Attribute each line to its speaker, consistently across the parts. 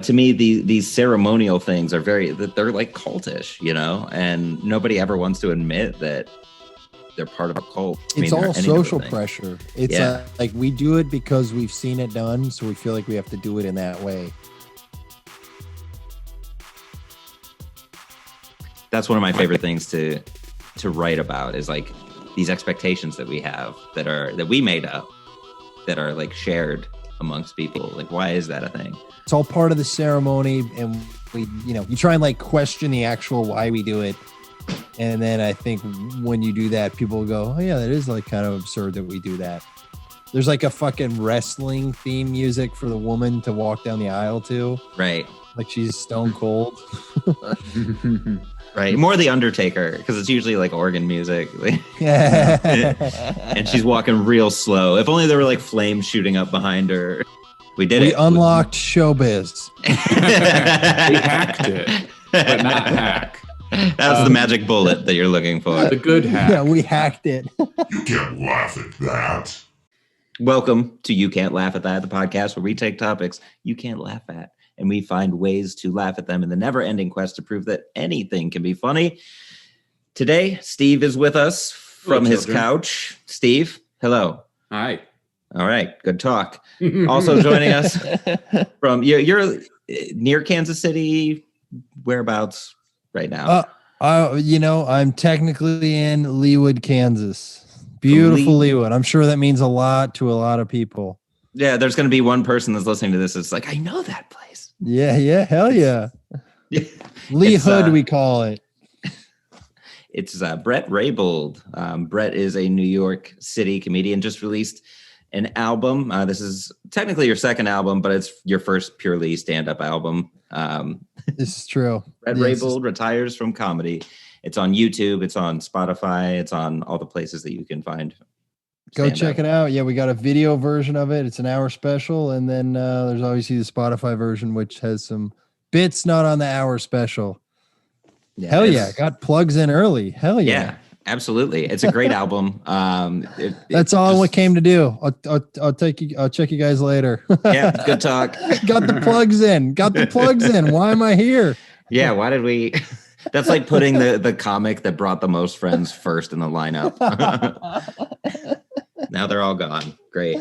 Speaker 1: to me, these ceremonial things are they're like cultish, you know, and nobody ever wants to admit that they're part of a cult.
Speaker 2: It's all social pressure. It's like we do it because we've seen it done, so we feel like we have to do it in that way.
Speaker 1: That's one of my favorite things to write about, is like these expectations that we have that we made up, that are like shared amongst people. Like, why is that a thing?
Speaker 2: It's all part of the ceremony, and you try and like question the actual why we do it. And then I think when you do that, people go, oh yeah, that is like kind of absurd that we do that. There's like a fucking wrestling theme music for the woman to walk down the aisle to.
Speaker 1: Right.
Speaker 2: Like she's stone cold.
Speaker 1: Right. More the Undertaker, because it's usually like organ music. And she's walking real slow. If only there were like flames shooting up behind her. We
Speaker 2: unlocked showbiz.
Speaker 3: We hacked it, but not hack.
Speaker 1: That was the magic bullet that you're looking for.
Speaker 3: The good hack.
Speaker 2: Yeah, we hacked it.
Speaker 4: You can't laugh at that.
Speaker 1: Welcome to You Can't Laugh at That, the podcast where we take topics you can't laugh at, and we find ways to laugh at them in the never-ending quest to prove that anything can be funny. Today, Steve is with us from his couch. Steve, hello.
Speaker 3: Hi.
Speaker 1: All right, good talk. Also joining us from, you're near Kansas City, whereabouts right now?
Speaker 2: I'm technically in Leawood, Kansas. Beautiful Leawood. I'm sure that means a lot to a lot of people.
Speaker 1: Yeah, there's going to be one person that's listening to this that's like, I know that place.
Speaker 2: Yeah, hell yeah. Lee Hood, we call it.
Speaker 1: It's Bret Raybould. Bret is a New York City comedian, just released an album. This is technically your second album, but it's your first purely stand-up album.
Speaker 2: This is true.
Speaker 1: Bret Raybould retires from comedy. It's on YouTube. It's on Spotify. It's on all the places that you can find.
Speaker 2: Go check it out. Yeah, we got a video version of it. It's an hour special. And then there's obviously the Spotify version, which has some bits not on the hour special. Yeah, hell yeah. Got plugs in early. Hell yeah.
Speaker 1: Yeah, absolutely. It's a great album.
Speaker 2: That's all what came to do. I'll check you guys later.
Speaker 1: Yeah, good talk.
Speaker 2: Got the plugs in. Why am I here?
Speaker 1: Yeah, why did we... That's like putting the comic that brought the most friends first in the lineup. Now they're all gone. Great.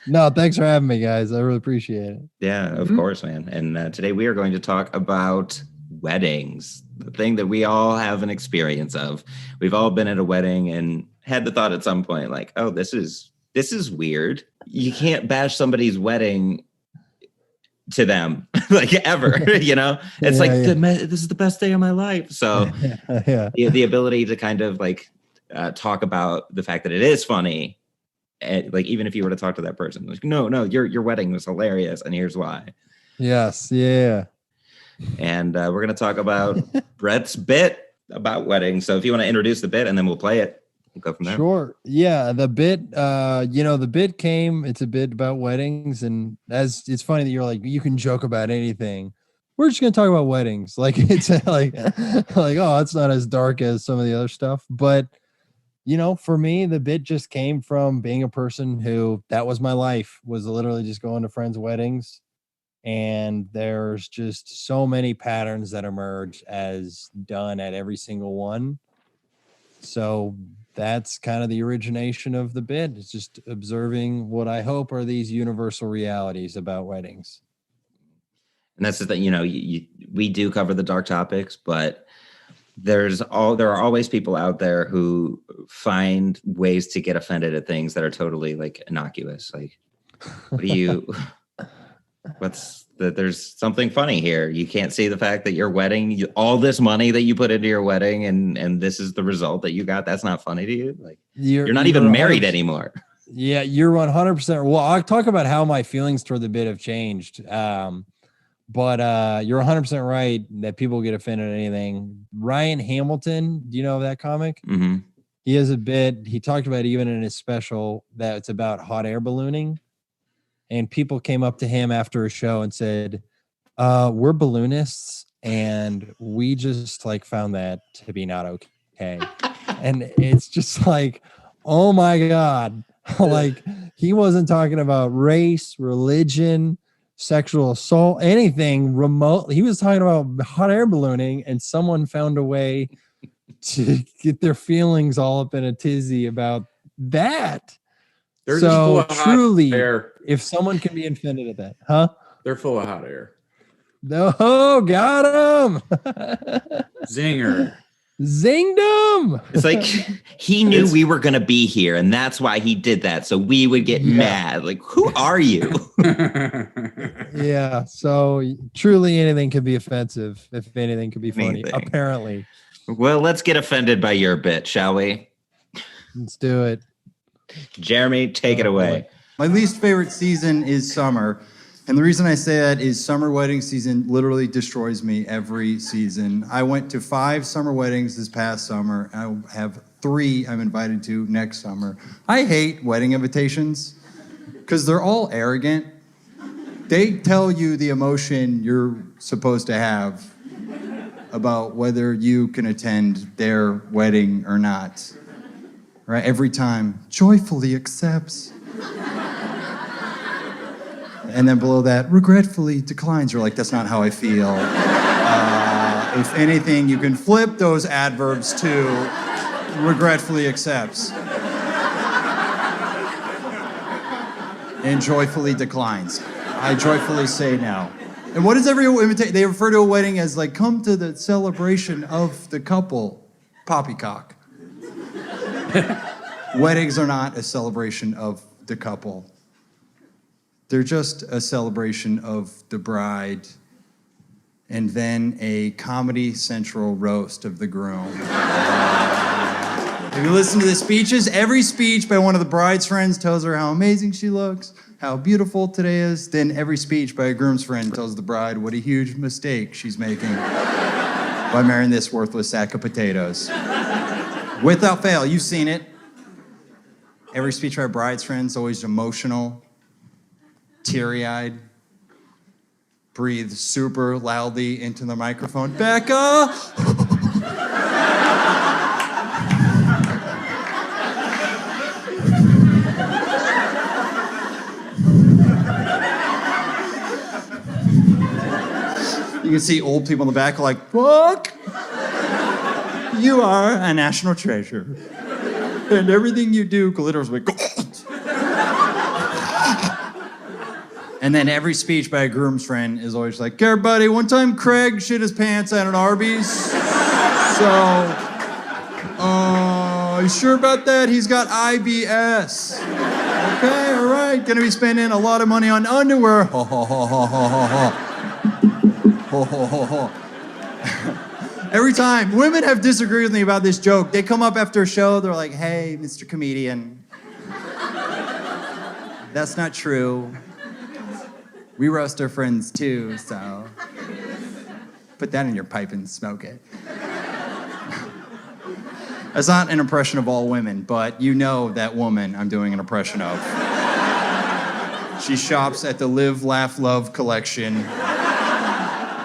Speaker 2: No, thanks for having me, guys. I really appreciate it.
Speaker 1: Yeah, of course, man. And today we are going to talk about weddings, the thing that we all have an experience of. We've all been at a wedding and had the thought at some point, like, oh, this is weird. You can't bash somebody's wedding to them like ever, you know. It's this is the best day of my life. So the ability to kind of like talk about the fact that it is funny, like even if you were to talk to that person, like, no, your wedding was hilarious and here's why.
Speaker 2: Yes. Yeah.
Speaker 1: And we're going to talk about Bret's bit about weddings. So if you want to introduce the bit and then we'll play it. We'll go from there.
Speaker 2: Sure. Yeah. The bit, the bit it's a bit about weddings. And as it's funny that you're like, you can joke about anything. We're just going to talk about weddings. Like, it's like, oh, it's not as dark as some of the other stuff. But, for me, the bit just came from being a person who, that was my life, was literally just going to friends' weddings. And there's just so many patterns that emerge as done at every single one. So that's kind of the origination of the bit. It's just observing what I hope are these universal realities about weddings.
Speaker 1: And that's the thing, we do cover the dark topics, but there are always people out there who find ways to get offended at things that are totally like innocuous. Like, there's something funny here. You can't see the fact that your wedding, all this money that you put into your wedding and this is the result that you got. That's not funny to you. Like you're not even married anymore.
Speaker 2: Yeah, you're 100%. Well, I'll talk about how my feelings toward the bit have changed. But you're 100% right that people get offended at anything. Ryan Hamilton, do you know that comic?
Speaker 1: Mm-hmm.
Speaker 2: He has a bit. He talked about it even in his special that it's about hot air ballooning. And people came up to him after a show and said, we're balloonists and we just like found that to be not okay. And it's just like, oh my God. Like he wasn't talking about race, religion, sexual assault, anything remote. He was talking about hot air ballooning, and someone found a way to get their feelings all up in a tizzy about that.
Speaker 3: They're just full
Speaker 2: So
Speaker 3: of hot
Speaker 2: truly,
Speaker 3: air.
Speaker 2: if someone can be offended at that, huh?
Speaker 3: They're full of hot air.
Speaker 2: No, got him.
Speaker 3: Zinger.
Speaker 2: Zinged him.
Speaker 1: It's like he knew we were going to be here, and that's why he did that. So we would get mad. Like, who are you?
Speaker 2: Yeah. So truly, anything can be offensive. If anything can be funny,
Speaker 1: Anything.
Speaker 2: apparently.
Speaker 1: Well, let's get offended by your bit, shall we?
Speaker 2: Let's do it.
Speaker 1: Jeremy, take it away.
Speaker 5: My least favorite season is summer. And the reason I say that is summer wedding season literally destroys me every season. I went to 5 summer weddings this past summer. I have 3 I'm invited to next summer. I hate wedding invitations because they're all arrogant. They tell you the emotion you're supposed to have about whether you can attend their wedding or not. Right? Every time, joyfully accepts. And then below that, regretfully declines. You're like, that's not how I feel. If anything, you can flip those adverbs to regretfully accepts. And joyfully declines. I joyfully say no. And what is every invitation? They refer to a wedding as like, come to the celebration of the couple. Poppycock. Weddings are not a celebration of the couple. They're just a celebration of the bride and then a Comedy Central roast of the groom. If you listen to the speeches, every speech by one of the bride's friends tells her how amazing she looks, how beautiful today is. Then every speech by a groom's friend tells the bride what a huge mistake she's making by marrying this worthless sack of potatoes. Without fail, you've seen it. Every speech by a bride's friend is always emotional, teary-eyed, breathe super loudly into the microphone. Becca! You can see old people in the back like, fuck! You are a national treasure. And everything you do glitters with gold. And then every speech by a groom's friend is always like, "Care, buddy, one time Craig shit his pants at an Arby's. So, you sure about that? He's got IBS. Okay, all right. Gonna be spending a lot of money on underwear. Ho, ho, ho, ho, ho, ho, ho. Ho, ho, ho, ho. Every time, women have disagreed with me about this joke. They come up after a show, they're like, "Hey, Mr. Comedian, that's not true. We roast our friends too, so put that in your pipe and smoke it." That's not an impression of all women, but you know that woman I'm doing an impression of. She shops at the Live, Laugh, Love collection.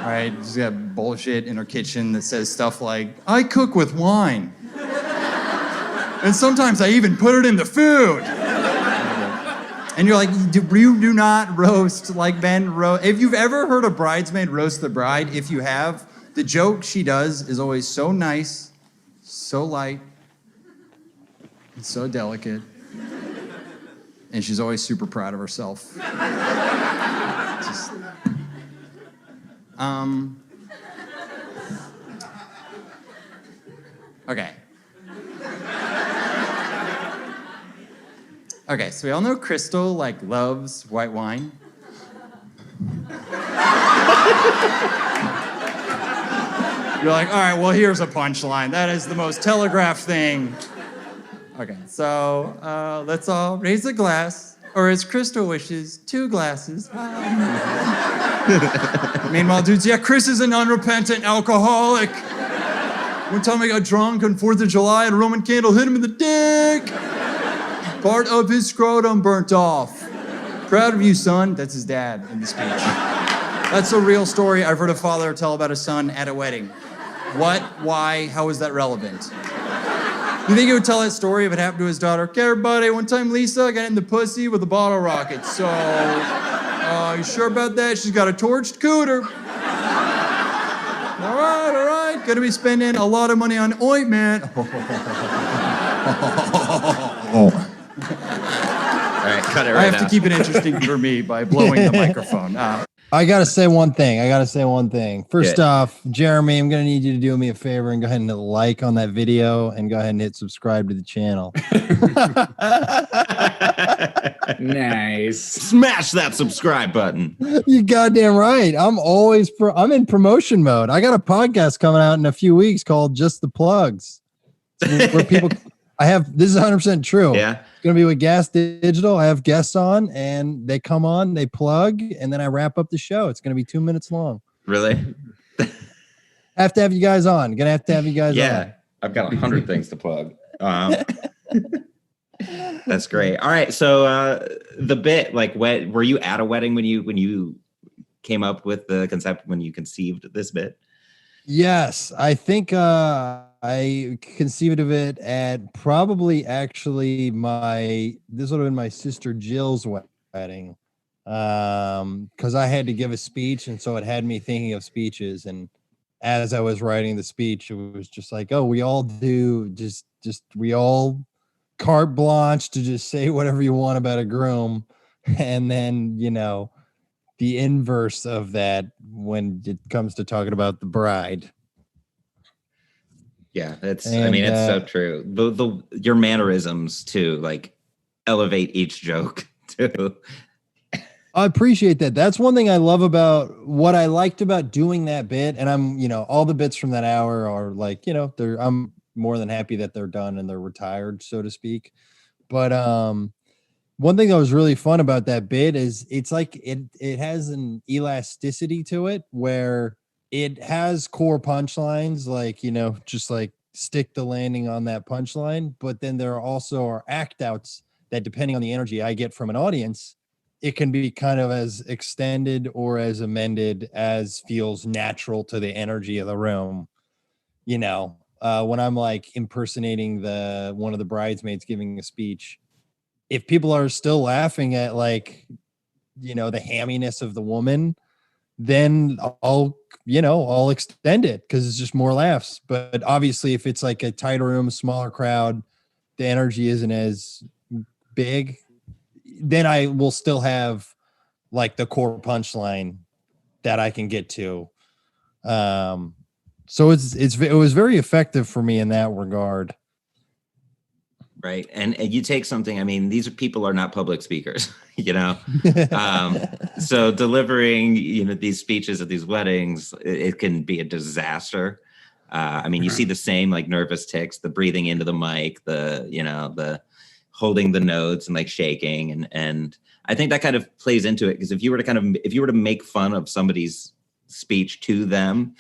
Speaker 5: Right? She's got bullshit in her kitchen that says stuff like, "I cook with wine. And sometimes I even put it in the food." And you're like, you do not roast like Ben roast. If you've ever heard a bridesmaid roast the bride, if you have, the joke she does is always so nice, so light, and so delicate. And she's always super proud of herself. Just, okay. Okay, so we all know Crystal, like, loves white wine. You're like, all right, well, here's a punchline. That is the most telegraphed thing. Okay, so let's all raise a glass, or as Crystal wishes, 2 glasses. Meanwhile, dudes, yeah, Chris is an unrepentant alcoholic. One time I got drunk on 4th of July and a Roman candle hit him in the dick. Part of his scrotum burnt off. Proud of you, son. That's his dad in the speech. That's a real story I've heard a father tell about his son at a wedding. What? Why? How is that relevant? You think he would tell that story if it happened to his daughter? "Okay, everybody, one time Lisa got in the pussy with a bottle rocket, so Oh, you sure about that? She's got a torched cooter. All right. Gonna be spending a lot of money on ointment.
Speaker 1: All right, cut it right
Speaker 5: I have
Speaker 1: now.
Speaker 5: to keep it interesting for me by blowing the microphone.
Speaker 2: I gotta say one thing. First off, Jeremy, I'm gonna need you to do me a favor and go ahead and hit like on that video and go ahead and hit subscribe to the channel.
Speaker 3: Nice.
Speaker 1: Smash that subscribe button.
Speaker 2: You goddamn right. I'm in promotion mode. I got a podcast coming out in a few weeks called Just the Plugs. Where people this is 100% true.
Speaker 1: Yeah.
Speaker 2: It's gonna be with Gas Digital. I have guests on and they come on, they plug, and then I wrap up the show. It's gonna be 2 minutes long.
Speaker 1: Really?
Speaker 2: Have to have you guys on. Gonna have to have you guys on.
Speaker 1: Yeah. I've got 100 things to plug. That's great. All right. So the bit, like, were you at a wedding when you came up with the concept, when you conceived this bit?
Speaker 2: Yes, I think I conceived of it at probably actually this would have been my sister Jill's wedding, because I had to give a speech, and so it had me thinking of speeches. And as I was writing the speech, it was just like, oh, we all do we all carte blanche to just say whatever you want about a groom, and then the inverse of that when it comes to talking about the bride.
Speaker 1: Yeah, it's so true. Your mannerisms too, like, elevate each joke too.
Speaker 2: I appreciate that. That's one thing I love about what I liked about doing that bit. And I'm, all the bits from that hour are like, I'm more than happy that they're done and they're retired, so to speak. But one thing that was really fun about that bit is it's like it has an elasticity to it where it has core punchlines, like, just like stick the landing on that punchline. But then there also are act outs that, depending on the energy I get from an audience, it can be kind of as extended or as amended as feels natural to the energy of the room. When I'm like impersonating one of the bridesmaids giving a speech, if people are still laughing at, like, the hamminess of the woman, then I'll extend it because it's just more laughs. But obviously, if it's like a tighter room, smaller crowd, the energy isn't as big, then I will still have like the core punchline that I can get to. So it was very effective for me in that regard.
Speaker 1: Right. And you take something, I mean, people are not public speakers, so delivering, these speeches at these weddings, it can be a disaster. You see the same, like, nervous tics, the breathing into the mic, the holding the notes and like shaking. And I think that kind of plays into it, because if you were to make fun of somebody's speech to them,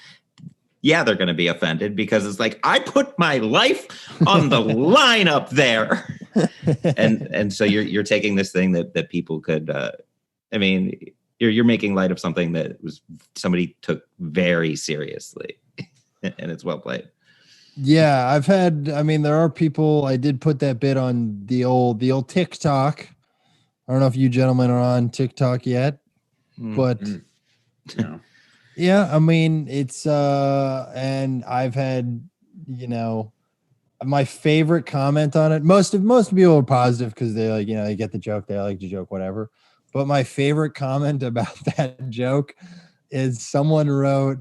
Speaker 1: yeah, they're going to be offended, because it's like, I put my life on the line up there. And so you're taking this thing that people could, you're making light of something that somebody took very seriously, and it's well played.
Speaker 2: Yeah, there are people, I did put that bit on the old TikTok. I don't know if you gentlemen are on TikTok yet, but
Speaker 3: No.
Speaker 2: yeah, it's and I've had, my favorite comment on it. Most people are positive because they like, they get the joke, they like the joke, whatever. But my favorite comment about that joke is someone wrote,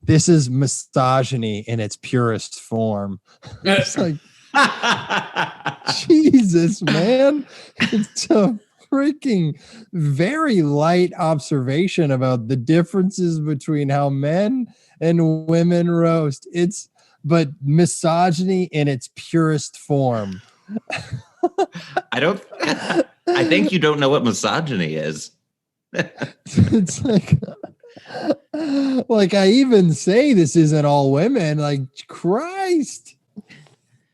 Speaker 2: "This is misogyny in its purest form." It's like, Jesus, man. It's a freaking very light observation about the differences between how men and women roast. But misogyny in its purest form.
Speaker 1: I think you don't know what misogyny is.
Speaker 2: It's like I even say this isn't all women. Like, Christ.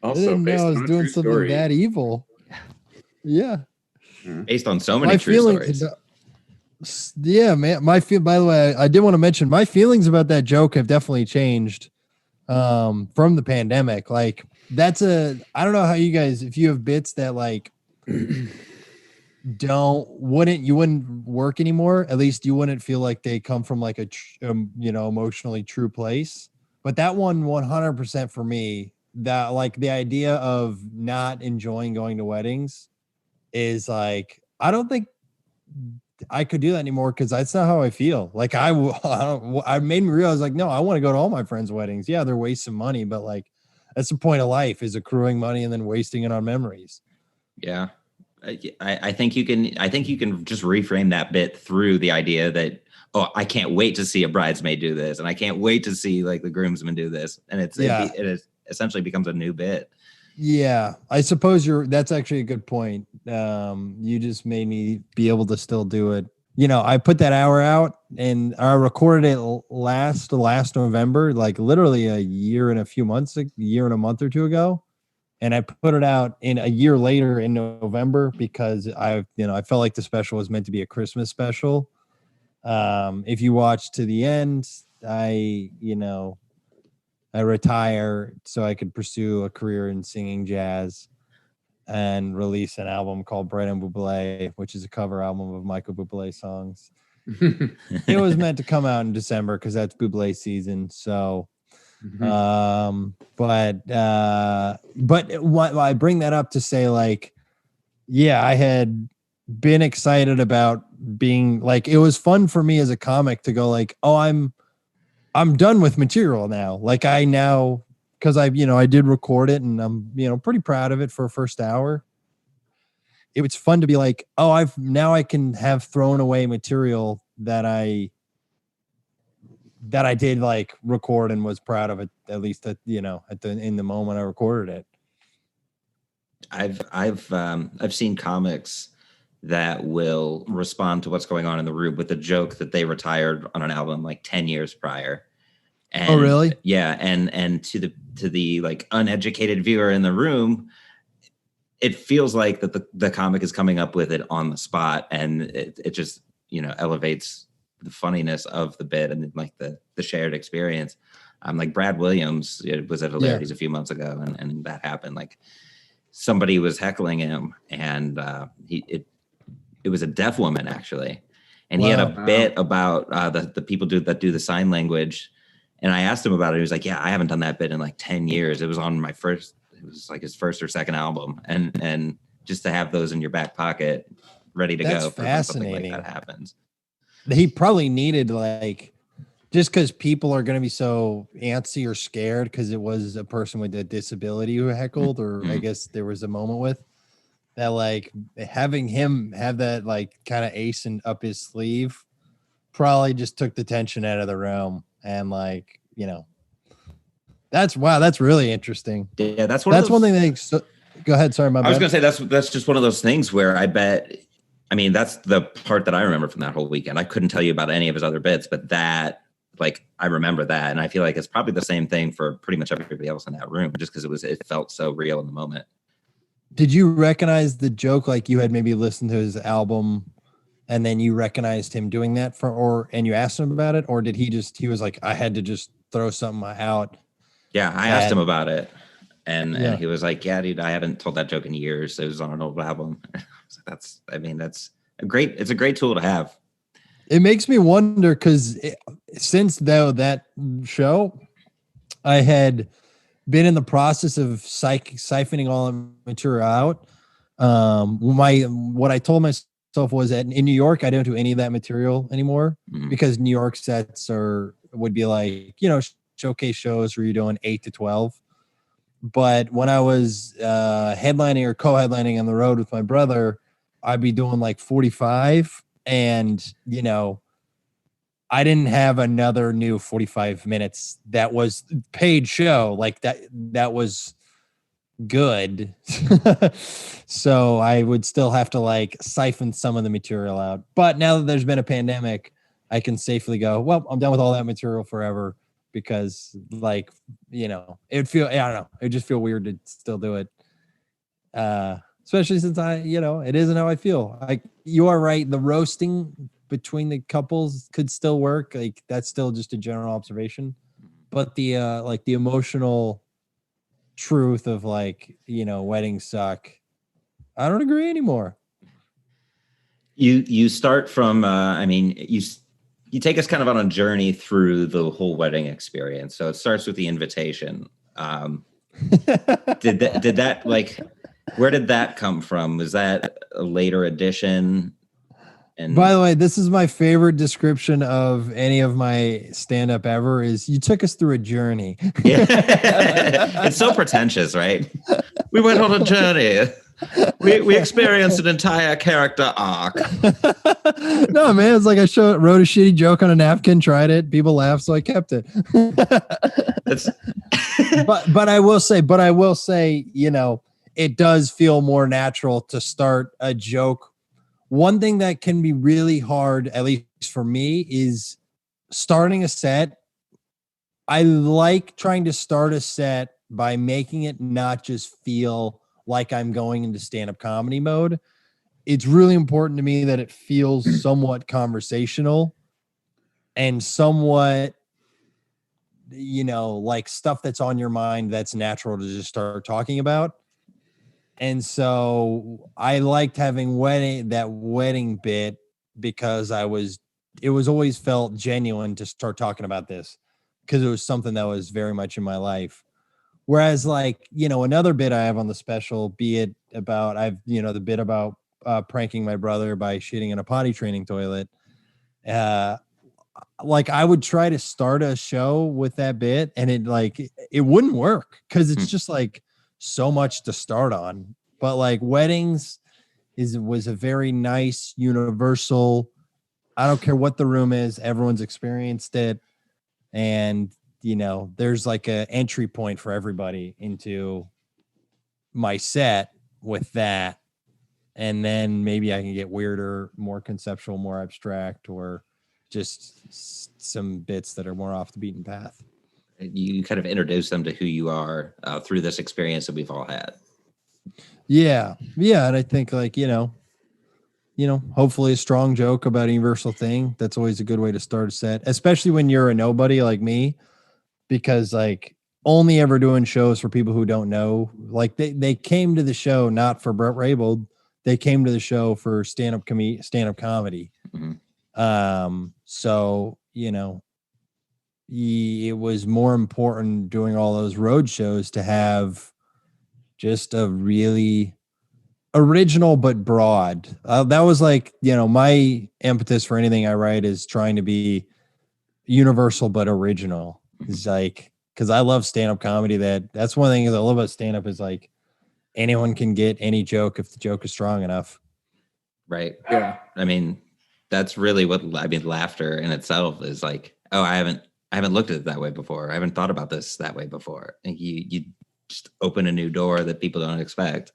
Speaker 3: Also,
Speaker 2: I didn't know I was doing something
Speaker 3: story.
Speaker 2: that evil. Yeah.
Speaker 1: Based on so many true stories.
Speaker 2: Yeah, man. By the way, I did want to mention my feelings about that joke have definitely changed from the pandemic. Like, I don't know how you guys, if you have bits that like wouldn't work anymore. At least you wouldn't feel like they come from like a emotionally true place. But that one 100% for me, that like the idea of not enjoying going to weddings is like, I don't think I could do that anymore because that's not how I feel. Like I made me realize like, no, I want to go to all my friends' weddings. Yeah, they're wasting money, but like that's the point of life, is accruing money and then wasting it on memories.
Speaker 1: Yeah. I think you can. I think you can just reframe that bit through the idea that, oh, I can't wait to see a bridesmaid do this, and I can't wait to see like the groomsmen do this, and it essentially becomes a new bit.
Speaker 2: Yeah, I suppose that's actually a good point. You just made me be able to still do it. I put that hour out and I recorded it last November, like literally a year and a month or two ago. And I put it out in a year later in November because I felt like the special was meant to be a Christmas special. If you watch to the end, I retire so I could pursue a career in singing jazz and release an album called Bret and Bublé, which is a cover album of Michael Bublé songs. It was meant to come out in December because that's Bublé season. So, but what I bring that up to say, like, yeah, I had been excited about being like, it was fun for me as a comic to go like, oh, I'm done with material now. Like because I did record it and I'm pretty proud of it for a first hour. It was fun to be like, oh, I can have thrown away material that I did like record and was proud of it, at least in the moment I recorded it.
Speaker 1: I've seen comics that will respond to what's going on in the room with a joke that they retired on an album like 10 years prior. And,
Speaker 2: oh, really?
Speaker 1: Yeah, and to the like uneducated viewer in the room, it feels like that the comic is coming up with it on the spot, and it just elevates the funniness of the bit and like the shared experience. Like Brad Williams was at Hilarities a few months ago, and that happened. Like somebody was heckling him, and it was a deaf woman actually, and he had a bit about the people that do the sign language. And I asked him about it. He was like, yeah, I haven't done that bit in like 10 years. It was on it was like his first or second album. And just to have those in your back pocket, ready to go for when something like that happens.
Speaker 2: He probably needed like, just because people are going to be so antsy or scared because it was a person with a disability who heckled, or I guess there was a moment with that, like having him have that like kind of ace up his sleeve probably just took the tension out of the room. And like, that's really interesting.
Speaker 1: Yeah, that's
Speaker 2: one thing. Go ahead. Sorry, my bad.
Speaker 1: I was going to say that's just one of those things where I bet. I mean, that's the part that I remember from that whole weekend. I couldn't tell you about any of his other bits, but that, like, I remember that, and I feel like it's probably the same thing for pretty much everybody else in that room, just because it felt so real in the moment.
Speaker 2: Did you recognize the joke? Like you had maybe listened to his album and then you recognized him doing that and you asked him about it? Or did he was like, I had to just throw something out?
Speaker 1: Yeah, I asked him about it. And he was like, yeah, dude, I haven't told that joke in years. It was on an old album. That's a great tool to have.
Speaker 2: It makes me wonder because since that show, I had been in the process of siphoning all the material out. What I told myself was that in New York, I don't do any of that material anymore because New York sets would be like, showcase shows where you're doing 8 to 12. But when I was headlining or co-headlining on the road with my brother, I'd be doing like 45, and I didn't have another new 45 minutes that was paid show like that was good. So I would still have to like siphon some of the material out. But now that there's been a pandemic, I can safely go, well, I'm done with all that material forever, because like, it'd just feel weird to still do it. Especially since it isn't how I feel. Like, you are right. The roasting between the couples could still work. Like, that's still just a general observation. But the the emotional truth of like, weddings suck, I don't agree anymore.
Speaker 1: You start from I mean, you take us kind of on a journey through the whole wedding experience. So it starts with the invitation. Did that like, where did that come from? Was that a later addition? And
Speaker 2: By the way, this is my favorite description of any of my stand-up ever is you took us through a journey.
Speaker 1: yeah, it's so pretentious, right? We went on a journey. We experienced an entire character arc.
Speaker 2: No, man, it's like I wrote a shitty joke on a napkin, tried it, people laughed, so I kept it. but I will say, you know, it does feel more natural to start a joke. One thing that can be really hard, at least for me, is starting a set. I like trying to start a set by making it not just feel like I'm going into stand-up comedy mode. It's really important to me that it feels somewhat conversational and somewhat, you know, like stuff that's on your mind that's natural to just start talking about. And so I liked having that wedding bit because it was always felt genuine to start talking about this because it was something that was very much in my life. Whereas like, you know, another bit I have on the special, be it about, the bit about pranking my brother by shitting in a potty training toilet. Like I would try to start a show with that bit and it wouldn't work because it's just like so much to start on. But like weddings was a very nice universal, I don't care what the room is, everyone's experienced it. And you know, there's like a entry point for everybody into my set with that. And then maybe I can get weirder, more conceptual, more abstract, or just some bits that are more off the beaten path.
Speaker 1: You kind of introduce them to who you are through this experience that we've all had.
Speaker 2: Yeah. And I think like, you know, hopefully a strong joke about a universal thing. That's always a good way to start a set, especially when you're a nobody like me, because like only ever doing shows for people who don't know, like they came to the show, not for Bret Raybould. They came to the show for stand-up comedy. Mm-hmm. So, you know, it was more important doing all those road shows to have just a really original but broad. That was like, you know, my impetus for anything I write is trying to be universal but original. It's like, because I love stand-up comedy. That's one thing I love about stand-up is like anyone can get any joke if the joke is strong enough.
Speaker 1: Right.
Speaker 3: Yeah.
Speaker 1: I mean, that's really laughter in itself is like, oh, I haven't looked at it that way before. I haven't thought about this that way before. And you just open a new door that people don't expect.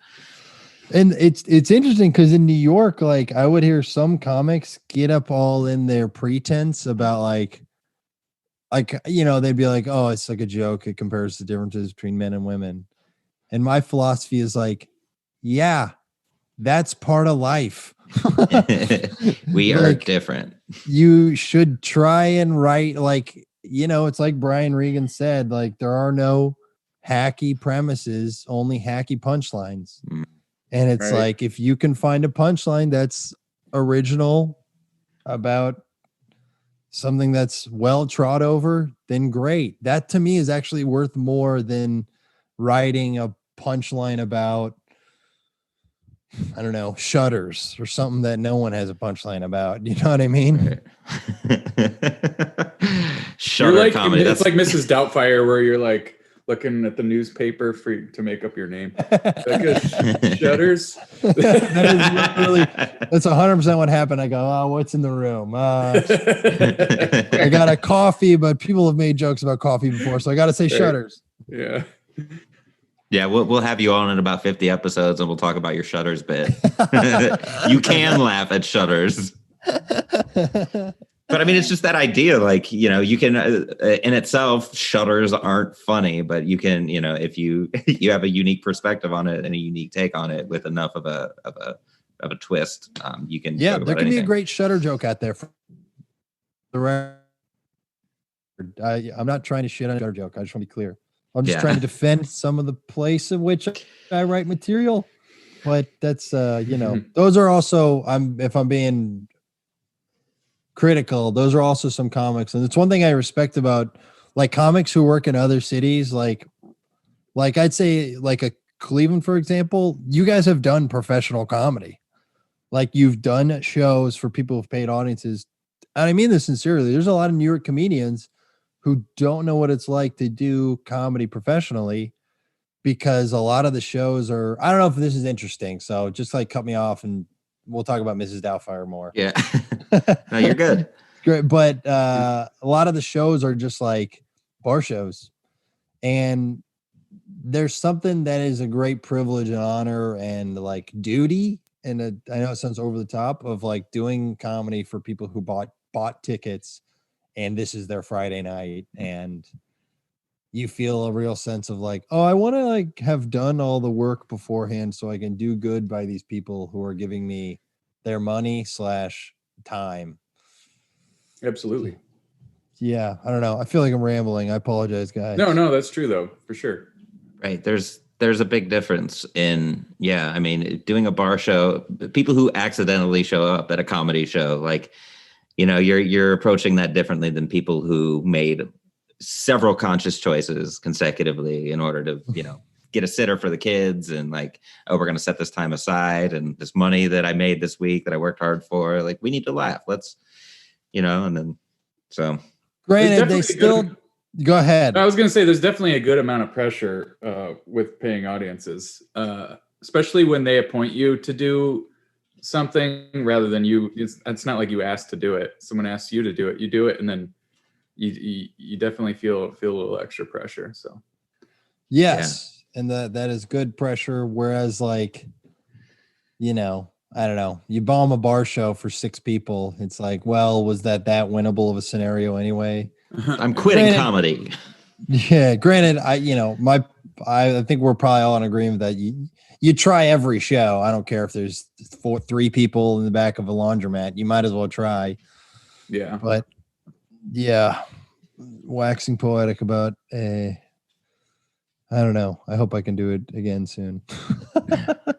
Speaker 2: And it's interesting because in New York, like I would hear some comics get up all in their pretense about like, you know, they'd be like, oh, it's like a joke. It compares the differences between men and women. And my philosophy is like, yeah, that's part of life.
Speaker 1: We are different.
Speaker 2: You should try and write like, you know, it's like Brian Regan said, like there are no hacky premises, only hacky punchlines. And it's like, if you can find a punchline that's original about something that's well trod over, then great. That to me is actually worth more than writing a punchline about, I don't know, Shutters or something that no one has a punchline about. You know what I mean?
Speaker 1: Shutter
Speaker 3: like,
Speaker 1: comedy.
Speaker 3: It's like Mrs. Doubtfire, where you're like looking at the newspaper to make up your name. Like Shutters.
Speaker 2: That is literally, that's 100% what happened. I go, oh, what's in the room? I got a coffee, but people have made jokes about coffee before, so I got to say Shutters.
Speaker 3: Yeah.
Speaker 1: Yeah, we'll have you on in about 50 episodes, and we'll talk about your Shutters bit. You can laugh at Shutters. But I mean, it's just that idea, like, you know, you can, in itself, Shutters aren't funny, but you can, you know, if you have a unique perspective on it and a unique take on it with enough of a twist, you can.
Speaker 2: Yeah, there can be a great Shutter joke out there. For the record, I'm not trying to shit on a Shutter joke. I just want to be clear. I'm just trying to defend some of the place in which I write material. But that's those are also if I'm being critical, those are also some comics. And it's one thing I respect about like comics who work in other cities, like I'd say like a Cleveland, for example, you guys have done professional comedy. Like you've done shows for people who've paid audiences. And I mean this sincerely. There's a lot of New York comedians who don't know what it's like to do comedy professionally because a lot of the shows are, I don't know if this is interesting. So just like cut me off and we'll talk about Mrs. Doubtfire more.
Speaker 1: Yeah. No, you're good.
Speaker 2: Great. But a lot of the shows are just like bar shows. And there's something that is a great privilege and honor and like duty. And I know it sounds over the top of like doing comedy for people who bought tickets and this is their Friday night. And you feel a real sense of like, oh, I want to like have done all the work beforehand so I can do good by these people who are giving me their money / time.
Speaker 3: Absolutely.
Speaker 2: Yeah. I don't know. I feel like I'm rambling. I apologize, guys.
Speaker 3: No, that's true though, for sure.
Speaker 1: Right. There's a big difference in, I mean, doing a bar show, people who accidentally show up at a comedy show, like, you're approaching that differently than people who made several conscious choices consecutively in order to, get a sitter for the kids and like, oh, we're going to set this time aside and this money that I made this week that I worked hard for, like, we need to laugh. Let's, and then, so.
Speaker 2: Granted, they still go ahead.
Speaker 3: I was going to say there's definitely a good amount of pressure with paying audiences, especially when they appoint you to do something rather than you. It's not like you asked to do it. Someone asks you to do it. You do it, and then you definitely feel a little extra pressure. So
Speaker 2: yes, and that is good pressure. Whereas, like, I don't know. You bomb a bar show for 6 people. It's like, well, was that winnable of a scenario anyway?
Speaker 1: I'm quitting comedy.
Speaker 2: Yeah, granted, I think we're probably all in agreement that you try every show. I don't care if there's 3 people in the back of a laundromat. You might as well try.
Speaker 3: Yeah.
Speaker 2: But yeah, waxing poetic about I don't know. I hope I can do it again soon.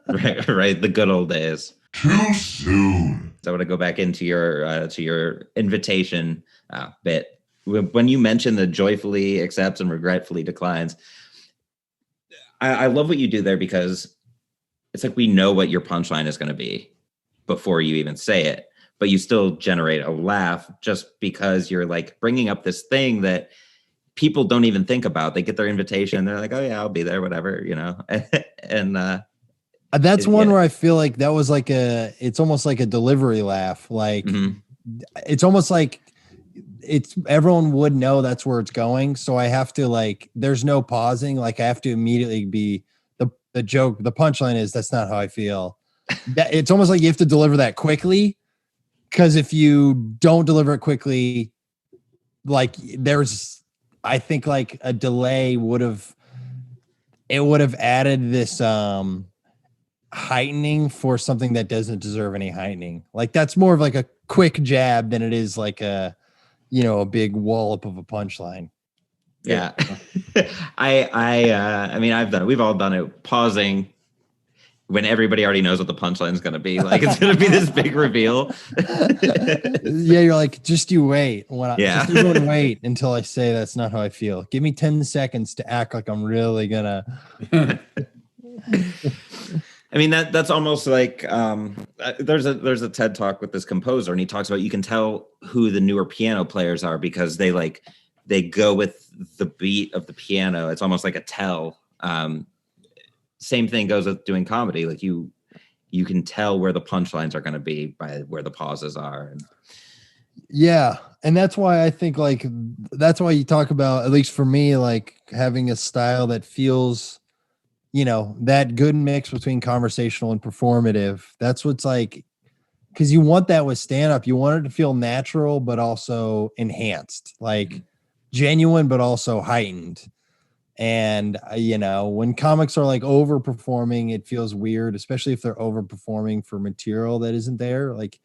Speaker 1: right. The good old days.
Speaker 4: Too soon.
Speaker 1: So I want to go back into your invitation bit. When you mentioned the joyfully accepts and regretfully declines, I love what you do there because it's like we know what your punchline is going to be before you even say it, but you still generate a laugh just because you're like bringing up this thing that people don't even think about. They get their invitation, they're like, "Oh yeah, I'll be there, whatever," and
Speaker 2: that's one where I feel like that was like it's almost like a delivery laugh. Like it's almost like everyone would know that's where it's going. So I have to like, there's no pausing. Like I have to immediately be the joke. The punchline is that's not how I feel. It's almost like you have to deliver that quickly. Cause if you don't deliver it quickly, like I think like a delay would have added this, heightening for something that doesn't deserve any heightening. Like that's more of like a quick jab than it is like a big wallop of a punchline.
Speaker 1: Yeah. I mean, we've all done it, pausing when everybody already knows what the punchline is going to be. Like it's going to be this big reveal.
Speaker 2: Yeah. You're like, just you wait. Just everyone wait until I say that's not how I feel. Give me 10 seconds to act like I'm really gonna.
Speaker 1: I mean, that's almost like there's a TED talk with this composer, and he talks about you can tell who the newer piano players are because they go with the beat of the piano. It's almost like a tell. Same thing goes with doing comedy. Like you can tell where the punchlines are going to be by where the pauses are.
Speaker 2: Yeah, and that's why I think that's why you talk about, at least for me, like having a style that feels, that good mix between conversational and performative. That's what's like, because you want that with stand-up. You want it to feel natural, but also enhanced, like genuine, but also heightened. And, when comics are like overperforming, it feels weird, especially if they're overperforming for material that isn't there. Like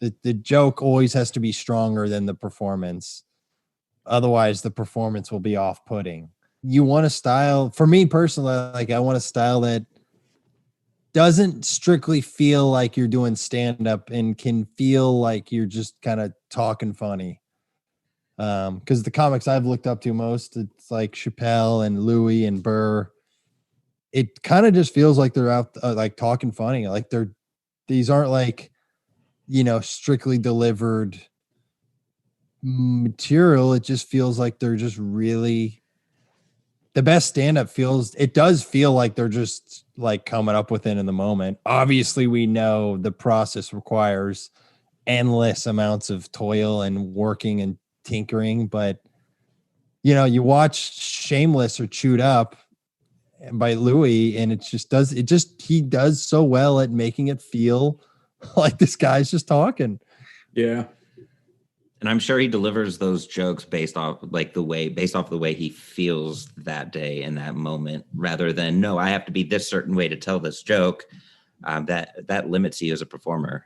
Speaker 2: the joke always has to be stronger than the performance. Otherwise, the performance will be off-putting. You want a style, for me personally, like I want a style that doesn't strictly feel like you're doing stand up and can feel like you're just kind of talking funny. Because the comics I've looked up to most, it's like Chappelle and Louis and Burr. It kind of just feels like they're out like talking funny. Like these aren't like, strictly delivered material. It just feels like they're just really the best stand-up it does feel like they're just like coming up with it in the moment. Obviously, we know the process requires endless amounts of toil and working and tinkering, but you watch Shameless or Chewed Up by Louis, and he does so well at making it feel like this guy's just talking.
Speaker 3: Yeah.
Speaker 1: And I'm sure he delivers those jokes based off the way he feels that day in that moment, rather than, no, I have to be this certain way to tell this joke. That limits you as a performer,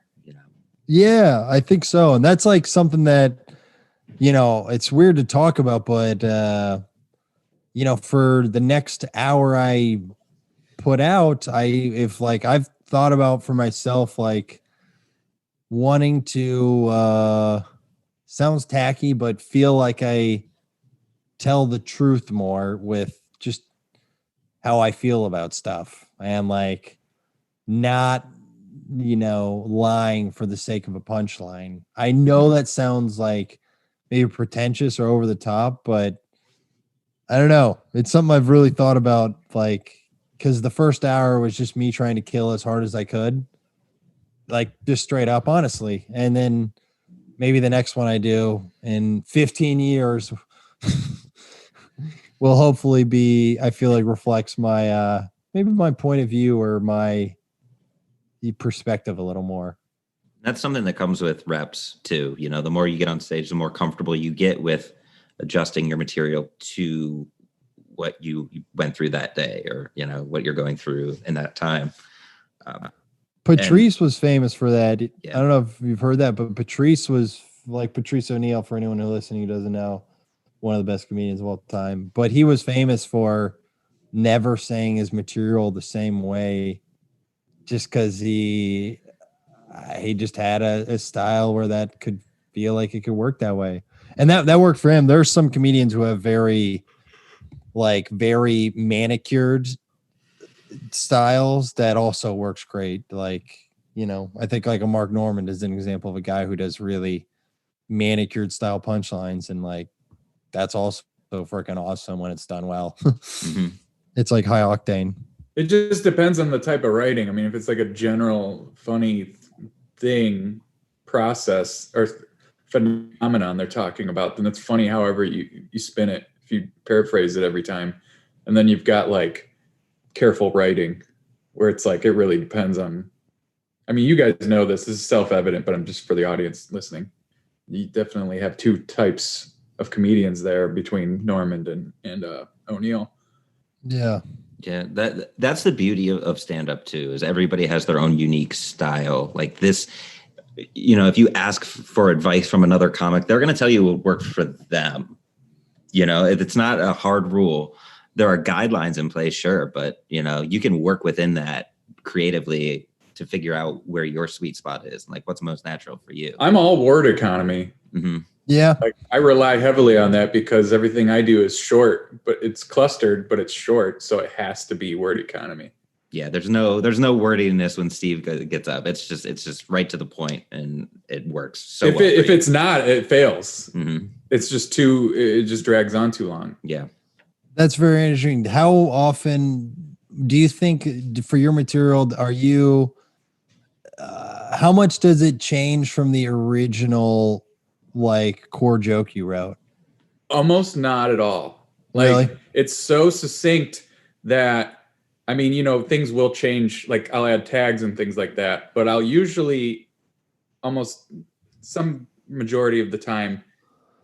Speaker 2: Yeah, I think so. And that's like something that, it's weird to talk about, but, for the next hour I put out, I've thought about for myself, like wanting to, sounds tacky, but feel like I tell the truth more with just how I feel about stuff, and like not, lying for the sake of a punchline. I know that sounds like maybe pretentious or over the top, but I don't know. It's something I've really thought about, like, because the first hour was just me trying to kill as hard as I could, like just straight up, honestly. And then maybe the next one I do in 15 years will hopefully be, I feel like, reflects my, maybe my point of view or my perspective a little more.
Speaker 1: That's something that comes with reps too. The more you get on stage, the more comfortable you get with adjusting your material to what you went through that day, or, what you're going through in that time.
Speaker 2: Patrice was famous for that.
Speaker 1: Yeah.
Speaker 2: I don't know if you've heard that, but Patrice was like Patrice O'Neill, for anyone who's listening who doesn't know, one of the best comedians of all time. But he was famous for never saying his material the same way, just because he just had a style where that could feel like it could work that way. And that worked for him. There's some comedians who have very manicured styles that also works great. Like, I think like a Mark Norman is an example of a guy who does really manicured style punchlines, and like that's also freaking awesome when it's done well.
Speaker 1: Mm-hmm.
Speaker 2: It's like high octane.
Speaker 3: It just depends on the type of writing. I mean, if it's like a general funny thing, process, or phenomenon they're talking about, then it's funny however you spin it, if you paraphrase it every time. And then you've got like careful writing where it's like, it really depends on, I mean, you guys know this is self-evident, but I'm just for the audience listening. You definitely have two types of comedians there between Norman and O'Neill.
Speaker 2: Yeah.
Speaker 1: Yeah, that's the beauty of stand-up too, is everybody has their own unique style. Like this, if you ask for advice from another comic, they're going to tell you what works for them. It's not a hard rule. There are guidelines in place, sure, but you can work within that creatively to figure out where your sweet spot is, and like what's most natural for you.
Speaker 3: I'm all word economy.
Speaker 1: Mm-hmm.
Speaker 2: Yeah.
Speaker 3: Like I rely heavily on that because everything I do is short, but it's clustered, but it's short. So it has to be word economy.
Speaker 1: Yeah. There's no wordiness when Steve gets up. It's just right to the point, and it works. So
Speaker 3: if it's not, it fails.
Speaker 1: Mm-hmm.
Speaker 3: It's just it just drags on too long.
Speaker 1: Yeah.
Speaker 2: That's very interesting. How often do you think for your material, are you, how much does it change from the original like core joke you wrote?
Speaker 3: Almost not at all. Like
Speaker 2: really?
Speaker 3: It's so succinct that, I mean, things will change. Like I'll add tags and things like that, but I'll usually almost some majority of the time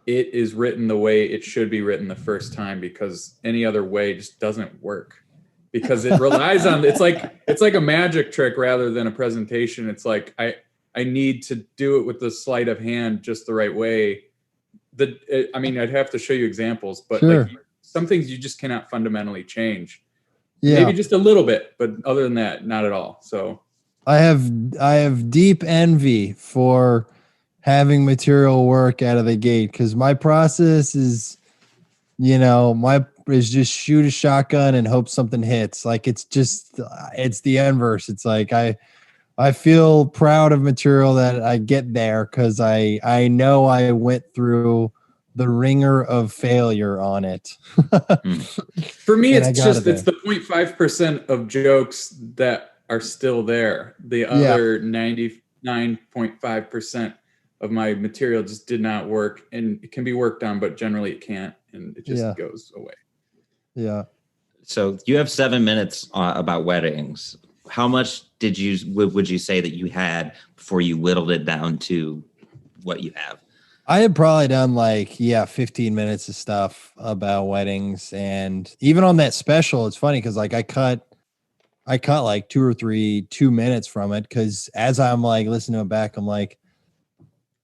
Speaker 3: it is written the way it should be written the first time, because any other way just doesn't work, because it relies on, it's like a magic trick rather than a presentation. It's like, I need to do it with the sleight of hand just the right way. I'd have to show you examples, but
Speaker 2: sure.
Speaker 3: Like some things you just cannot fundamentally change.
Speaker 2: Yeah.
Speaker 3: Maybe just a little bit, but other than that, not at all. So
Speaker 2: I have deep envy for having material work out of the gate because my process is, is just shoot a shotgun and hope something hits. Like it's the inverse. It's like I feel proud of material that I get there because I know I went through the ringer of failure on it.
Speaker 3: for me,
Speaker 2: And
Speaker 3: it's the 0.5% of jokes that are still there. The other 99.5% of my material just did not work, and it can be worked on, but generally it can't, and it just goes away.
Speaker 2: Yeah.
Speaker 1: So you have 7 minutes about weddings. How much would you say that you had before you whittled it down to what you have?
Speaker 2: I had probably done 15 minutes of stuff about weddings, and even on that special, it's funny because I cut like 2 minutes from it because as I'm like listening to it back, I'm like,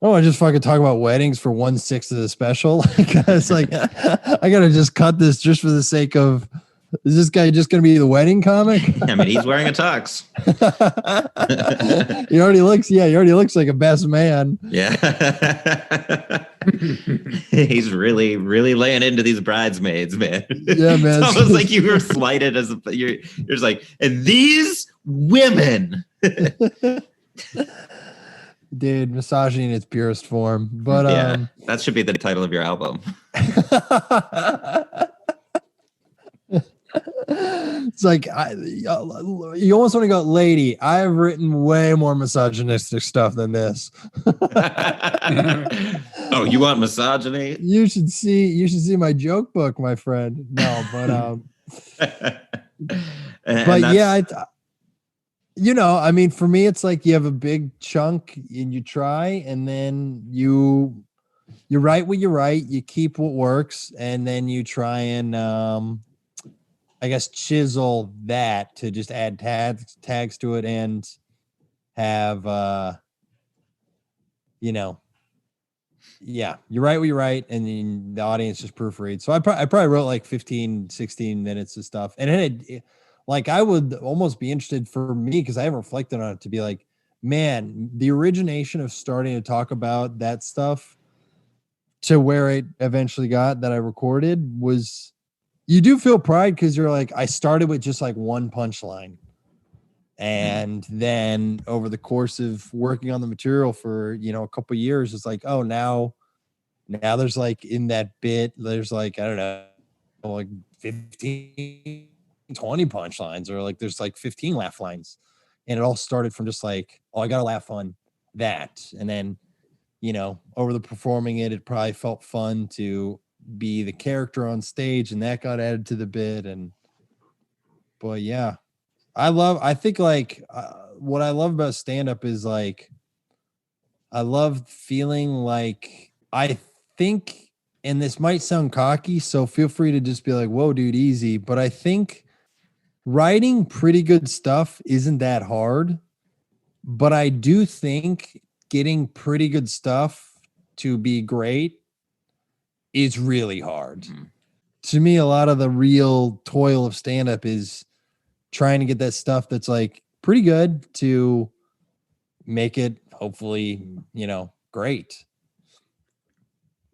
Speaker 2: oh, I just fucking talk about weddings for 1/6 of the special. It's like I gotta just cut this just for the sake of. Is this guy just going to be the wedding comic?
Speaker 1: I mean, he's wearing a tux.
Speaker 2: He already looks like a best man.
Speaker 1: Yeah. He's really, really laying into these bridesmaids, man.
Speaker 2: Yeah, man.
Speaker 1: It's almost like you were slighted you're just like, and these women.
Speaker 2: Dude, misogyny in its purest form. But
Speaker 1: that should be the title of your album.
Speaker 2: It's like you almost want to go, lady. I've written way more misogynistic stuff than this.
Speaker 1: Oh, you want misogyny?
Speaker 2: You should see my joke book, my friend. No, but I mean, for me, it's like you have a big chunk and you try, and then you write what you write, you keep what works, and then you try and I guess chisel that to just add tags to it and have you write what you write and then the audience just proofread. So I probably wrote like 15, 16 minutes of stuff. And then I would almost be interested for me because I haven't reflected on it to be like, man, the origination of starting to talk about that stuff to where it eventually got that I recorded was, you do feel pride because you're like, I started with just like one punchline. And then over the course of working on the material for, a couple of years, it's like, oh, now there's like in that bit, there's like, I don't know, like 15, 20 punchlines, or like there's like 15 laugh lines. And it all started from just like, oh, I got to laugh on that. And then, over the performing it probably felt fun to be the character on stage, and that got added to the bit. But yeah, I think what I love about stand-up is like, I love feeling like, I think, and this might sound cocky, so feel free to just be like, whoa, dude, easy. But I think writing pretty good stuff isn't that hard, but I do think getting pretty good stuff to be great is really hard. Mm-hmm. To me, a lot of the real toil of stand-up is trying to get that stuff that's like pretty good to make it hopefully, great.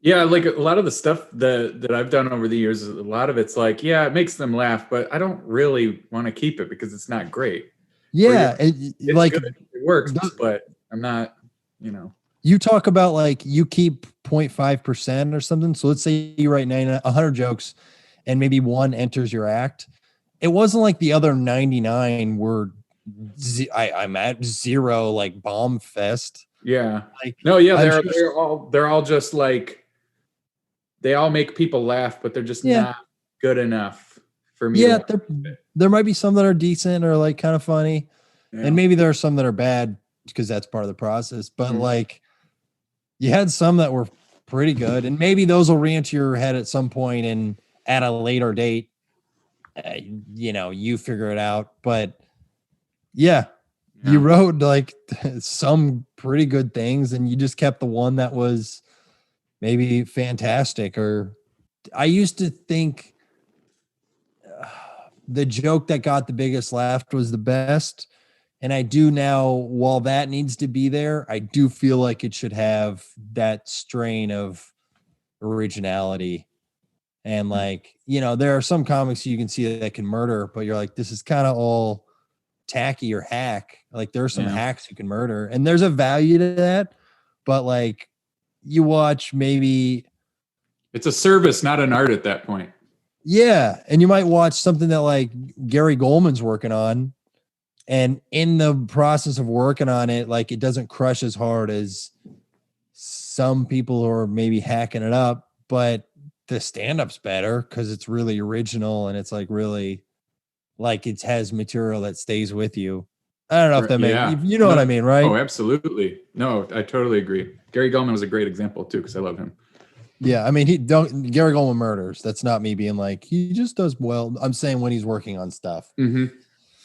Speaker 3: Yeah, like a lot of the stuff that I've done over the years, a lot of it's like, yeah, it makes them laugh, but I don't really want to keep it because it's not great.
Speaker 2: Yeah,
Speaker 3: it's
Speaker 2: like
Speaker 3: good. It works, but I'm not,
Speaker 2: You talk about like you keep 0.5% or something. So let's say you write 100 jokes and maybe one enters your act. It wasn't like the other 99 were I'm at zero, like bomb fest.
Speaker 3: Yeah.
Speaker 2: Like,
Speaker 3: no, yeah, they're all just like, they all make people laugh, but they're just not good enough for me.
Speaker 2: Yeah, there might be some that are decent or like kind of funny, and maybe there are some that are bad because that's part of the process. But like, you had some that were pretty good, and maybe those will re-enter your head at some point, and at a later date, you figure it out. But you wrote like some pretty good things, and you just kept the one that was maybe fantastic. Or I used to think the joke that got the biggest laugh was the best. And I do now, while that needs to be there, I do feel like it should have that strain of originality. And like, there are some comics you can see that can murder, but you're like, this is kind of all tacky or hack. Like there are some hacks who can murder, and there's a value to that. But like you watch maybe
Speaker 3: it's a service, not an art at that point.
Speaker 2: Yeah. And you might watch something that like Gary Goldman's working on. And in the process of working on it, like it doesn't crush as hard as some people who are maybe hacking it up, but the stand-up's better because it's really original and it's like really like it has material that stays with you. I don't know if that makes you know what I mean, right?
Speaker 3: Oh, absolutely. No, I totally agree. Gary Goldman was a great example too, because I love him.
Speaker 2: Yeah, I mean, Gary Goldman murders. That's not me being like he just does well. I'm saying when he's working on stuff.
Speaker 3: Mm-hmm.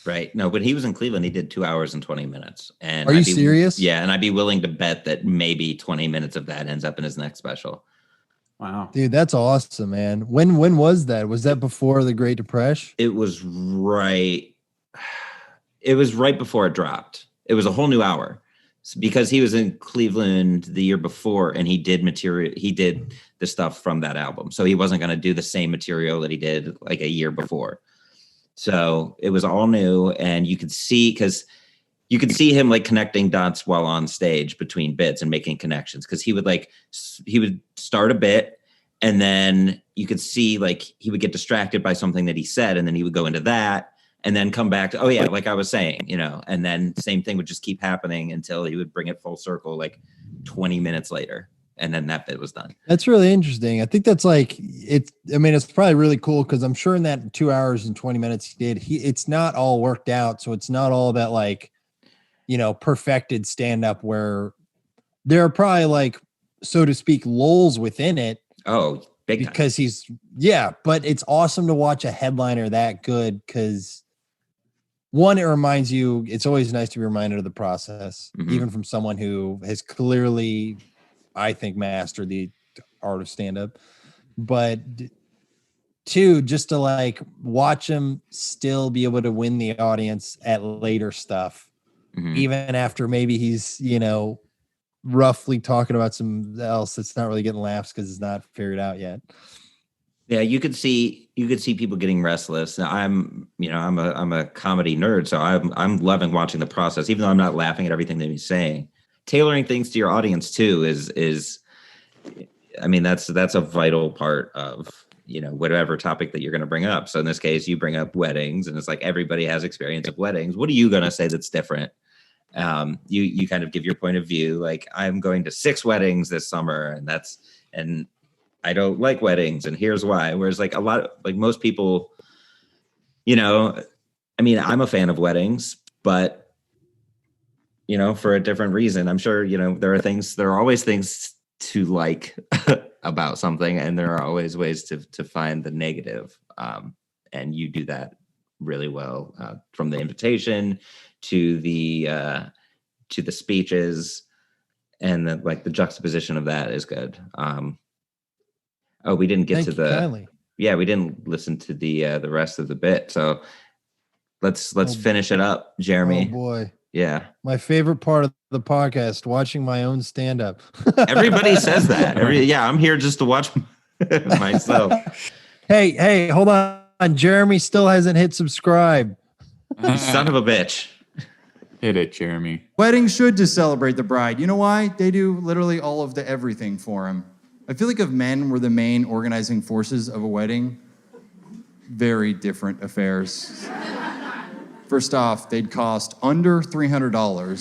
Speaker 1: Right. No, but he was in Cleveland. He did 2 hours and 20 minutes. And
Speaker 2: are you serious?
Speaker 1: Yeah, and I'd be willing to bet that maybe 20 minutes of that ends up in his next special.
Speaker 3: Wow,
Speaker 2: dude, that's awesome, man. When was that? Was that before the Great Depression?
Speaker 1: It was right. It was right before it dropped. It was a whole new hour because he was in Cleveland the year before and he did material. He did the stuff from that album. So he wasn't going to do the same material that he did like a year before. So it was all new, and you could see him like connecting dots while on stage between bits and making connections. Cause he would start a bit, and then you could see like he would get distracted by something that he said. And then he would go into that and then come back to, oh yeah, like I was saying, and then same thing would just keep happening until he would bring it full circle, like 20 minutes later. And then that bit was done.
Speaker 2: That's really interesting. I think that's like it's probably really cool because I'm sure in that 2 hours and 20 minutes he did, it's not all worked out. So it's not all that like, perfected stand up where there are probably like, so to speak, lulls within it.
Speaker 1: Oh, big time.
Speaker 2: Because but it's awesome to watch a headliner that good because one, it reminds you, it's always nice to be reminded of the process, even from someone who has clearly, I think, mastered the art of stand-up. But two, just to like watch him still be able to win the audience at later stuff, even after maybe he's, roughly talking about some else that's not really getting laughs because it's not figured out yet.
Speaker 1: Yeah, you could see people getting restless. Now, I'm a comedy nerd, so I'm loving watching the process, even though I'm not laughing at everything that he's saying. Tailoring things to your audience too is I mean, that's a vital part of, whatever topic that you're going to bring up. So in this case, you bring up weddings, and it's like everybody has experience of weddings. What are you going to say that's different? You kind of give your point of view. Like, I'm going to 6 weddings this summer, and I don't like weddings, and here's why. Whereas like most people, I'm a fan of weddings, but for a different reason. I'm sure, there are always things to like about something, and there are always ways to find the negative. And you do that really well, from the invitation to the speeches, and the juxtaposition of that is good. We didn't get we didn't listen to the rest of the bit. So let's finish it up, Jeremy.
Speaker 2: Oh boy.
Speaker 1: Yeah.
Speaker 2: My favorite part of the podcast, watching my own stand-up.
Speaker 1: Everybody says that. I'm here just to watch myself.
Speaker 2: Hey, hold on. Jeremy still hasn't hit subscribe.
Speaker 1: Son of a bitch.
Speaker 3: Hit it, Jeremy.
Speaker 5: Weddings should just celebrate the bride. You know why? They do literally all of the everything for him. I feel like if men were the main organizing forces of a wedding, very different affairs. First off, they'd cost under $300.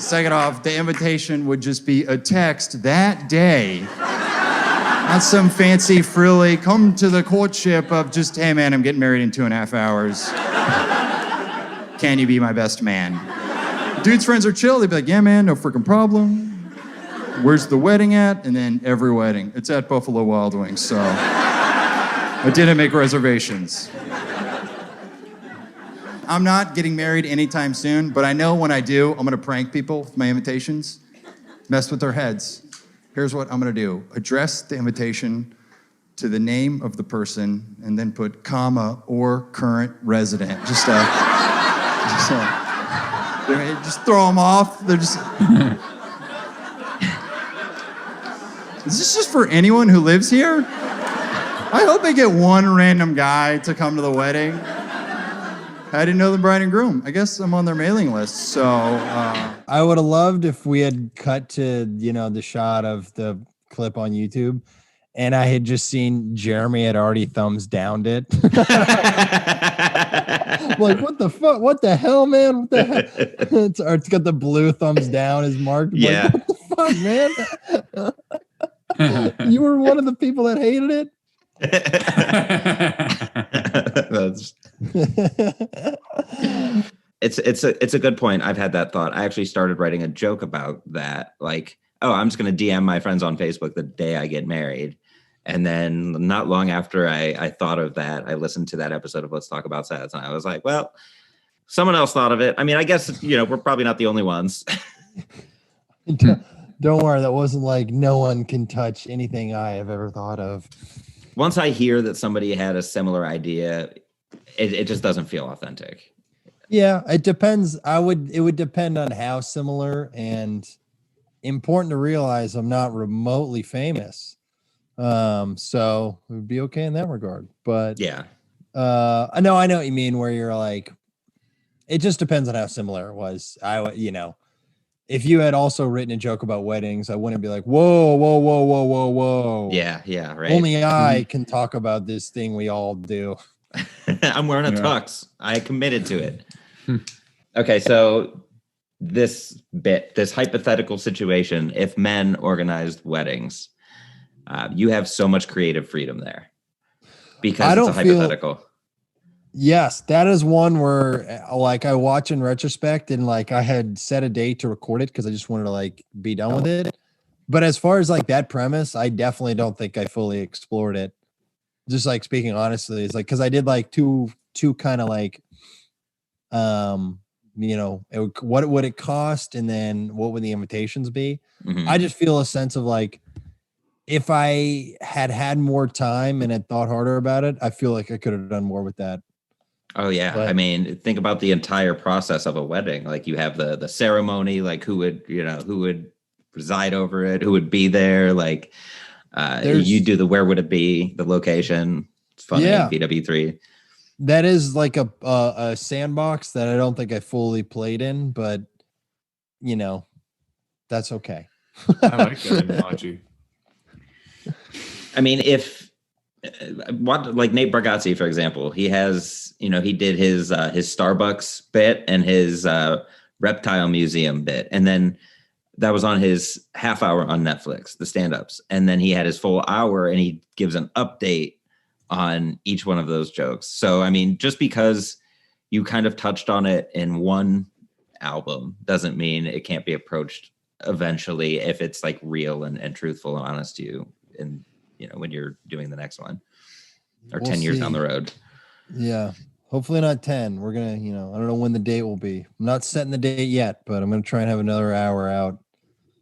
Speaker 5: Second off, the invitation would just be a text that day. Not some fancy, frilly, come to the courtship of just, hey man, I'm getting married in 2.5 hours. Can you be my best man? Dude's friends are chill. They'd be like, yeah man, no freaking problem. Where's the wedding at? And then every wedding. It's at Buffalo Wild Wings, so I didn't make reservations. I'm not getting married anytime soon, but I know when I do, I'm gonna prank people with my invitations, mess with their heads. Here's what I'm gonna do. Address the invitation to the name of the person and then put comma or current resident. Just throw them off. They're just. Is this just for anyone who lives here? I hope they get one random guy to come to the wedding. I didn't know the bride and groom. I guess I'm on their mailing list. So
Speaker 2: I would have loved if we had cut to, the shot of the clip on YouTube and I had just seen Jeremy had already thumbs downed it. Like, what the fuck? What the hell, man? What the hell? It's got the blue thumbs down is marked.
Speaker 1: Yeah.
Speaker 2: Like, what the fuck, man? You were one of the people that hated it?
Speaker 1: It's a good point. I've had that thought. I actually started writing a joke about that. Like, oh, I'm just going to DM my friends on Facebook the day I get married. And then not long after I thought of that, I listened to that episode of Let's Talk About Sex. And I was like, well, someone else thought of it. I mean, I guess, we're probably not the only ones.
Speaker 2: Don't worry. That wasn't like no one can touch anything I have ever thought of.
Speaker 1: Once I hear that somebody had a similar idea, it just doesn't feel authentic.
Speaker 2: Yeah, it depends. It would depend on how similar, and important to realize I'm not remotely famous. So it would be okay in that regard. But
Speaker 1: yeah.
Speaker 2: I know what you mean, where you're like, it just depends on how similar it was. If you had also written a joke about weddings, I wouldn't be like, whoa.
Speaker 1: Yeah, right.
Speaker 2: Only I can talk about this thing we all do.
Speaker 1: I'm wearing a tux. I committed to it. Okay, so this hypothetical situation, if men organized weddings, you have so much creative freedom there because it's a hypothetical.
Speaker 2: Yes, that is one where like I watch in retrospect and like I had set a date to record it because I just wanted to like be done with it. But as far as like that premise, I definitely don't think I fully explored it. Just like speaking honestly, it's like because I did like two kind of like, what would it cost, and then what would the invitations be?
Speaker 1: Mm-hmm.
Speaker 2: I just feel a sense of like, if I had more time and had thought harder about it, I feel like I could have done more with that.
Speaker 1: Oh yeah. But, I mean, think about the entire process of a wedding. Like you have the ceremony, like who would preside over it, who would be there. Like you do the, where would it be? The location. It's funny. Yeah. BW3.
Speaker 2: That is like a sandbox that I don't think I fully played in, but that's okay.
Speaker 3: I like that analogy.
Speaker 1: I mean, like Nate Bargatze, for example, he has, he did his Starbucks bit and his reptile museum bit. And then that was on his half hour on Netflix, the stand-ups. And then he had his full hour and he gives an update on each one of those jokes. So, I mean, just because you kind of touched on it in one album doesn't mean it can't be approached eventually if it's like real and truthful and honest to you. And, when you're doing the next one or 10 years down the road.
Speaker 2: Yeah. Hopefully not 10. We're going to, I don't know when the date will be. I'm not setting the date yet, but I'm going to try and have another hour out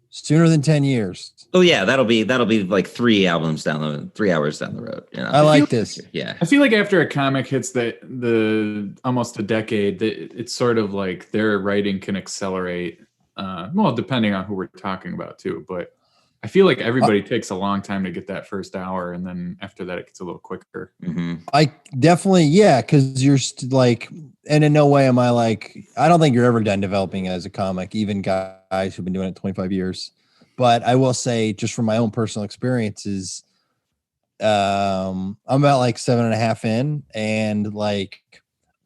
Speaker 2: sooner than 10 years.
Speaker 1: Oh yeah. That'll be like 3 hours down the road.
Speaker 2: I like this.
Speaker 1: Yeah.
Speaker 3: I feel like after a comic hits the almost a decade, it's sort of like their writing can accelerate. Depending on who we're talking about too, but I feel like everybody takes a long time to get that first hour, and then after that, it gets a little quicker.
Speaker 1: Mm-hmm.
Speaker 2: I definitely, because you're like, and in no way am I like, I don't think you're ever done developing as a comic, even guys who've been doing it 25 years. But I will say, just from my own personal experiences, I'm about like 7.5 in, and like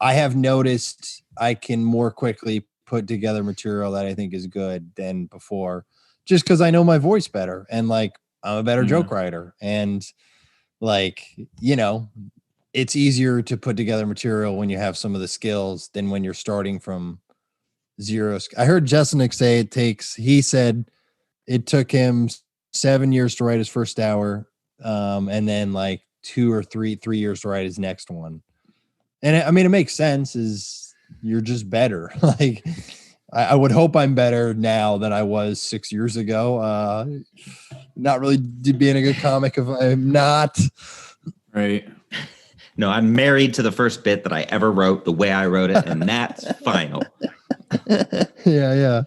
Speaker 2: I have noticed I can more quickly put together material that I think is good than before. Just because I know my voice better, and like I'm a better joke writer, and like it's easier to put together material when you have some of the skills than when you're starting from zero. I heard Jeselnik say he said it took him 7 years to write his first hour, and then like 2 or 3 years to write his next one. And I mean, it makes sense. Is you're just better, like. I would hope I'm better now than I was 6 years ago. Not really being a good comic if I'm not.
Speaker 3: Right.
Speaker 1: No, I'm married to the first bit that I ever wrote the way I wrote it, and that's final.
Speaker 2: Yeah.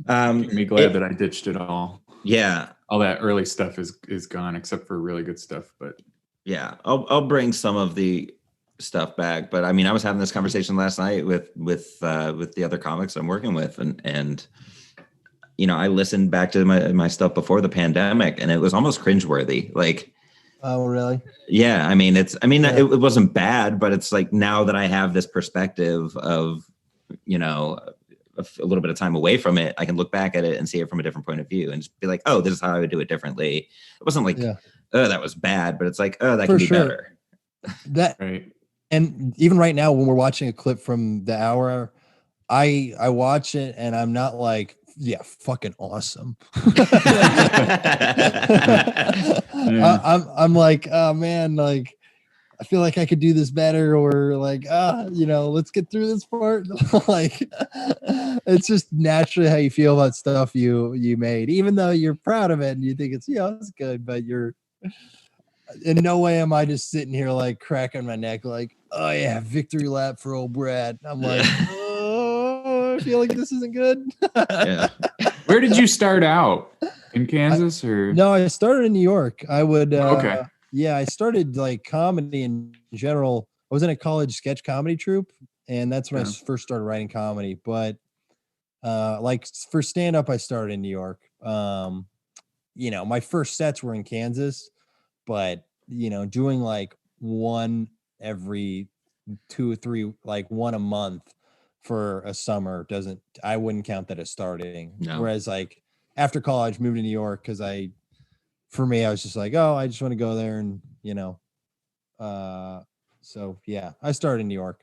Speaker 3: Make me glad that I ditched it all.
Speaker 1: Yeah.
Speaker 3: All that early stuff is gone, except for really good stuff. But
Speaker 1: Yeah, I'll bring some of the stuff back, but I mean, I was having this conversation last night with the other comics I'm working with, and I listened back to my stuff before the pandemic, and it was almost cringeworthy. Like,
Speaker 2: oh, really?
Speaker 1: yeah, I mean, it wasn't bad, but it's like now that I have this perspective of a little bit of time away from it, I can look back at it and see it from a different point of view and just be like, oh, this is how I would do it differently. It wasn't like, oh, that was bad, but it's like, oh, that could be better.
Speaker 2: That
Speaker 3: right.
Speaker 2: And even right now, when we're watching a clip from the hour, I watch it and I'm not like, yeah, fucking awesome. I'm like, oh man, like I feel like I could do this better, or like, let's get through this part. Like, it's just naturally how you feel about stuff you made, even though you're proud of it and you think it's good, but you're in no way am I just sitting here like cracking my neck, like, oh yeah, victory lap for old Brad. I'm like, oh, I feel like this isn't good.
Speaker 1: Yeah.
Speaker 3: Where did you start out? In Kansas or?
Speaker 2: No, I started in New York. I would.
Speaker 3: Okay.
Speaker 2: Yeah, I started like comedy in general. I was in a college sketch comedy troupe, and that's when I first started writing comedy. But like for stand up, I started in New York. My first sets were in Kansas, but doing like one every 2 or 3, like one a month for a summer I wouldn't count that as starting.
Speaker 1: No.
Speaker 2: Whereas like after college, moved to New York because I was just like, oh, I just want to go there and so yeah, I started in New York.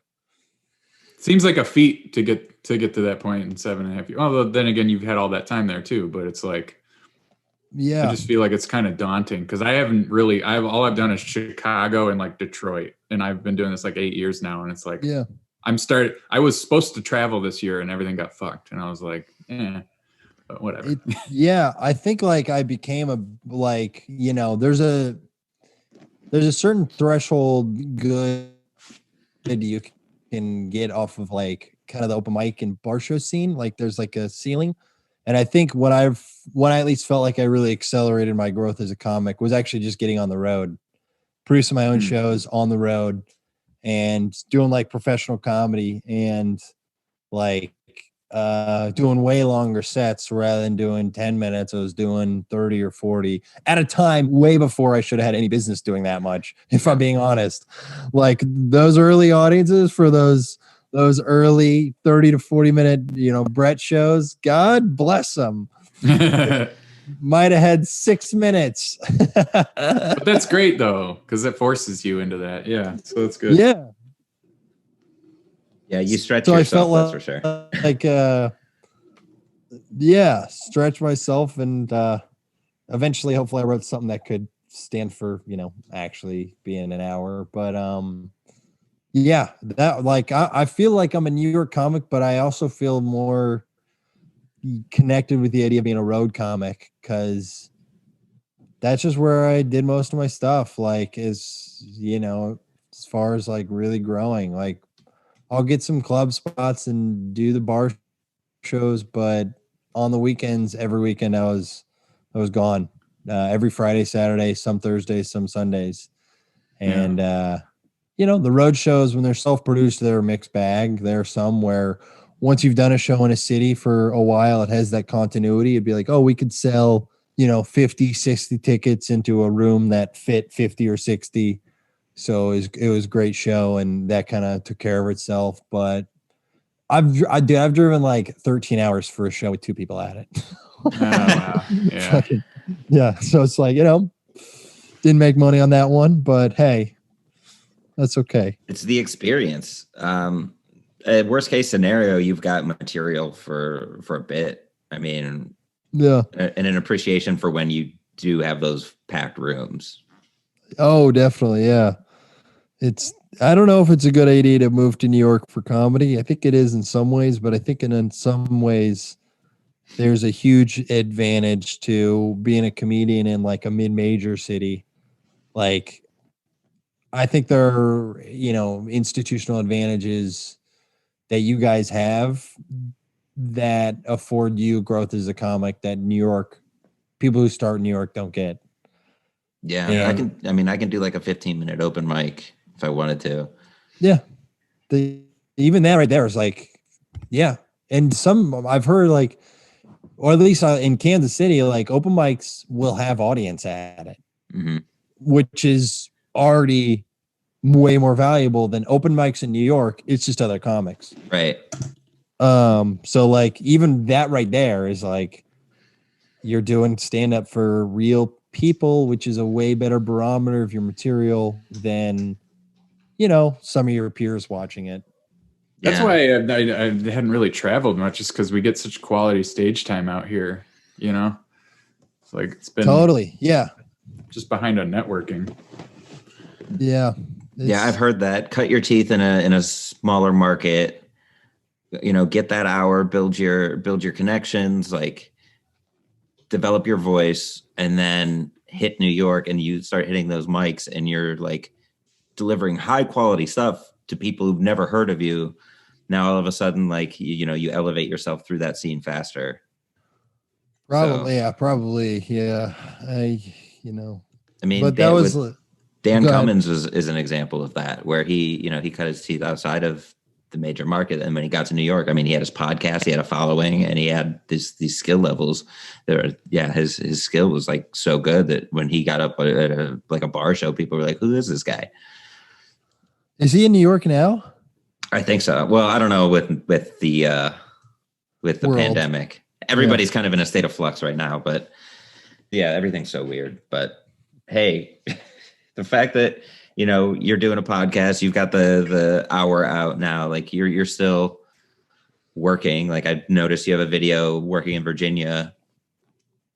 Speaker 3: Seems like a feat to get to that point in 7.5 years. Although then again, you've had all that time there too, but it's like,
Speaker 2: yeah,
Speaker 3: I just feel like it's kind of daunting because all I've done is Chicago and like Detroit, and I've been doing this like 8 years now, and it's like,
Speaker 2: yeah,
Speaker 3: I was supposed to travel this year and everything got fucked, and I was like, but whatever.
Speaker 2: Yeah, I think like I became there's a certain threshold good you can get off of like kind of the open mic and bar show scene. Like there's like a ceiling. And I think when I at least felt like I really accelerated my growth as a comic was actually just getting on the road, producing my own shows on the road and doing like professional comedy and like doing way longer sets rather than doing 10 minutes. I was doing 30 or 40 at a time way before I should have had any business doing that much, if I'm being honest. Like those early audiences for those early 30 to 40 minute, Bret shows, God bless them. Might have had 6 minutes.
Speaker 3: But that's great though, because it forces you into that. Yeah. So that's good.
Speaker 2: Yeah.
Speaker 1: Yeah, you stretch
Speaker 2: So
Speaker 1: yourself,
Speaker 2: I
Speaker 1: that's
Speaker 2: felt
Speaker 1: for sure.
Speaker 2: Stretch myself and eventually hopefully I wrote something that could stand for, actually being an hour. But that like I feel like I'm a New York comic, but I also feel more connected with the idea of being a road comic because that's just where I did most of my stuff. Like as far as like really growing, like I'll get some club spots and do the bar shows, but on the weekends, every weekend I was gone. Every Friday, Saturday, some Thursdays, some Sundays. And the road shows when they're self-produced, they're a mixed bag. There are some where once you've done a show in a city for a while, it has that continuity. It'd be like, oh, we could sell, 50, 60 tickets into a room that fit 50 or 60. So it was a great show, and that kind of took care of itself. But I've driven like 13 hours for a show with 2 people at it.
Speaker 3: Wow. Yeah.
Speaker 2: Yeah. So it's like, didn't make money on that one, but hey, that's okay.
Speaker 1: It's the experience. Worst case scenario, you've got material for a bit. I mean,
Speaker 2: yeah,
Speaker 1: and an appreciation for when you do have those packed rooms.
Speaker 2: Oh, definitely. Yeah. I don't know if it's a good idea to move to New York for comedy. I think it is in some ways, but I think in some ways there's a huge advantage to being a comedian in like a mid-major city. Like, I think there are, institutional advantages that you guys have that afford you growth as a comic that people who start in New York don't get.
Speaker 1: Yeah,
Speaker 2: And
Speaker 1: I can do like a 15-minute open mic if I wanted to.
Speaker 2: yeah, even that right there is like, yeah. And I've heard like, or at least in Kansas City, like open mics will have audience at it,
Speaker 1: Mm-hmm.
Speaker 2: which is already way more valuable than open mics in New York. It's just other comics.
Speaker 1: Right.
Speaker 2: So like even that right there is like you're doing stand up for real people, which is a way better barometer of your material than, some of your peers watching it.
Speaker 3: That's
Speaker 1: Yeah.
Speaker 3: why I hadn't really traveled much, just because we get such quality stage time out here. It's like it's been
Speaker 2: Totally. Yeah.
Speaker 3: just behind on networking.
Speaker 2: Yeah.
Speaker 1: Yeah, I've heard that. Cut your teeth in a smaller market. Get that hour, build your connections, like develop your voice, and then hit New York and you start hitting those mics and you're like delivering high quality stuff to people who've never heard of you. Now all of a sudden, like you elevate yourself through that scene faster.
Speaker 2: Probably.
Speaker 1: So,
Speaker 2: Yeah. Probably. Yeah.
Speaker 1: I mean,
Speaker 2: But that was.
Speaker 1: Dan
Speaker 2: Go ahead.
Speaker 1: Cummins is an example of that, where he cut his teeth outside of the major market. And when he got to New York, I mean, he had his podcast, he had a following, and he had these skill levels. His skill was like so good that when he got up at a bar show, people were like, "Who is this guy?"
Speaker 2: Is he in New York now?
Speaker 1: I think so. Well, I don't know with the
Speaker 2: World.
Speaker 1: pandemic. Everybody's kind of in a state of flux right now, but yeah, everything's so weird. But hey, the fact that you're doing a podcast, you've got the hour out now, like you're still working. Like I noticed you have a video working in Virginia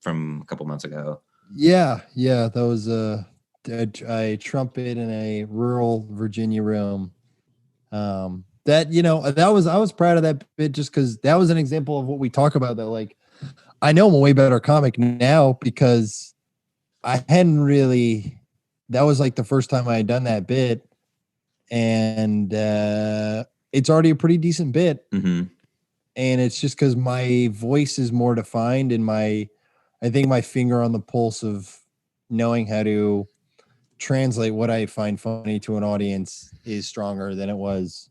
Speaker 1: from a couple months ago.
Speaker 2: Yeah. That was a trumpet in a rural Virginia room. I was proud of that bit just because that was an example of what we talk about. That like, I know I'm a way better comic now because I hadn't really. That was like the first time I had done that bit, and it's already a pretty decent bit.
Speaker 1: Mm-hmm.
Speaker 2: And it's just because my voice is more defined and I think my finger on the pulse of knowing how to translate what I find funny to an audience is stronger than it was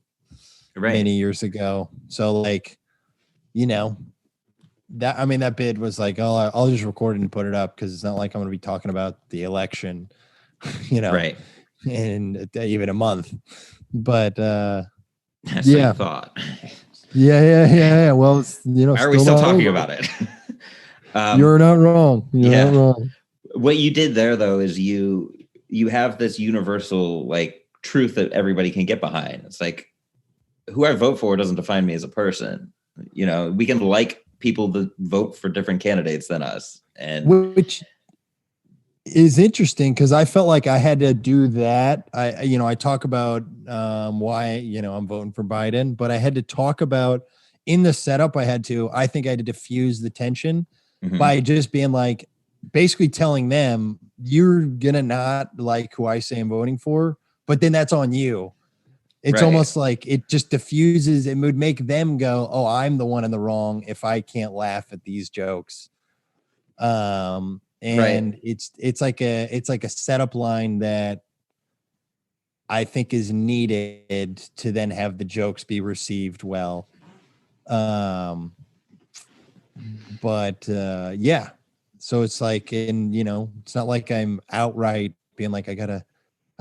Speaker 2: many years ago. So like, that bid was like, oh, I'll just record it and put it up because it's not like I'm going to be talking about the election,
Speaker 1: Right.
Speaker 2: in even a month. But
Speaker 1: That's what
Speaker 2: yeah.
Speaker 1: you thought.
Speaker 2: Yeah. Well,
Speaker 1: why are we still talking about it?
Speaker 2: You're not wrong. You're not wrong.
Speaker 1: What you did there, though, is you have this universal like truth that everybody can get behind. It's like who I vote for doesn't define me as a person. We can like people that vote for different candidates than us, and
Speaker 2: which is interesting because I felt like I had to do that. I talk about why I'm voting for Biden, but I had to talk about in the setup. I think I had to diffuse the tension by just being like, basically telling them you're gonna not like who I say I'm voting for, but then that's on you. It's almost like it just diffuses. It would make them go, "Oh, I'm the one in the wrong if I can't laugh at these jokes." And it's like a setup line that I think is needed to then have the jokes be received well. Yeah. So it's like, it's not like I'm outright being like, I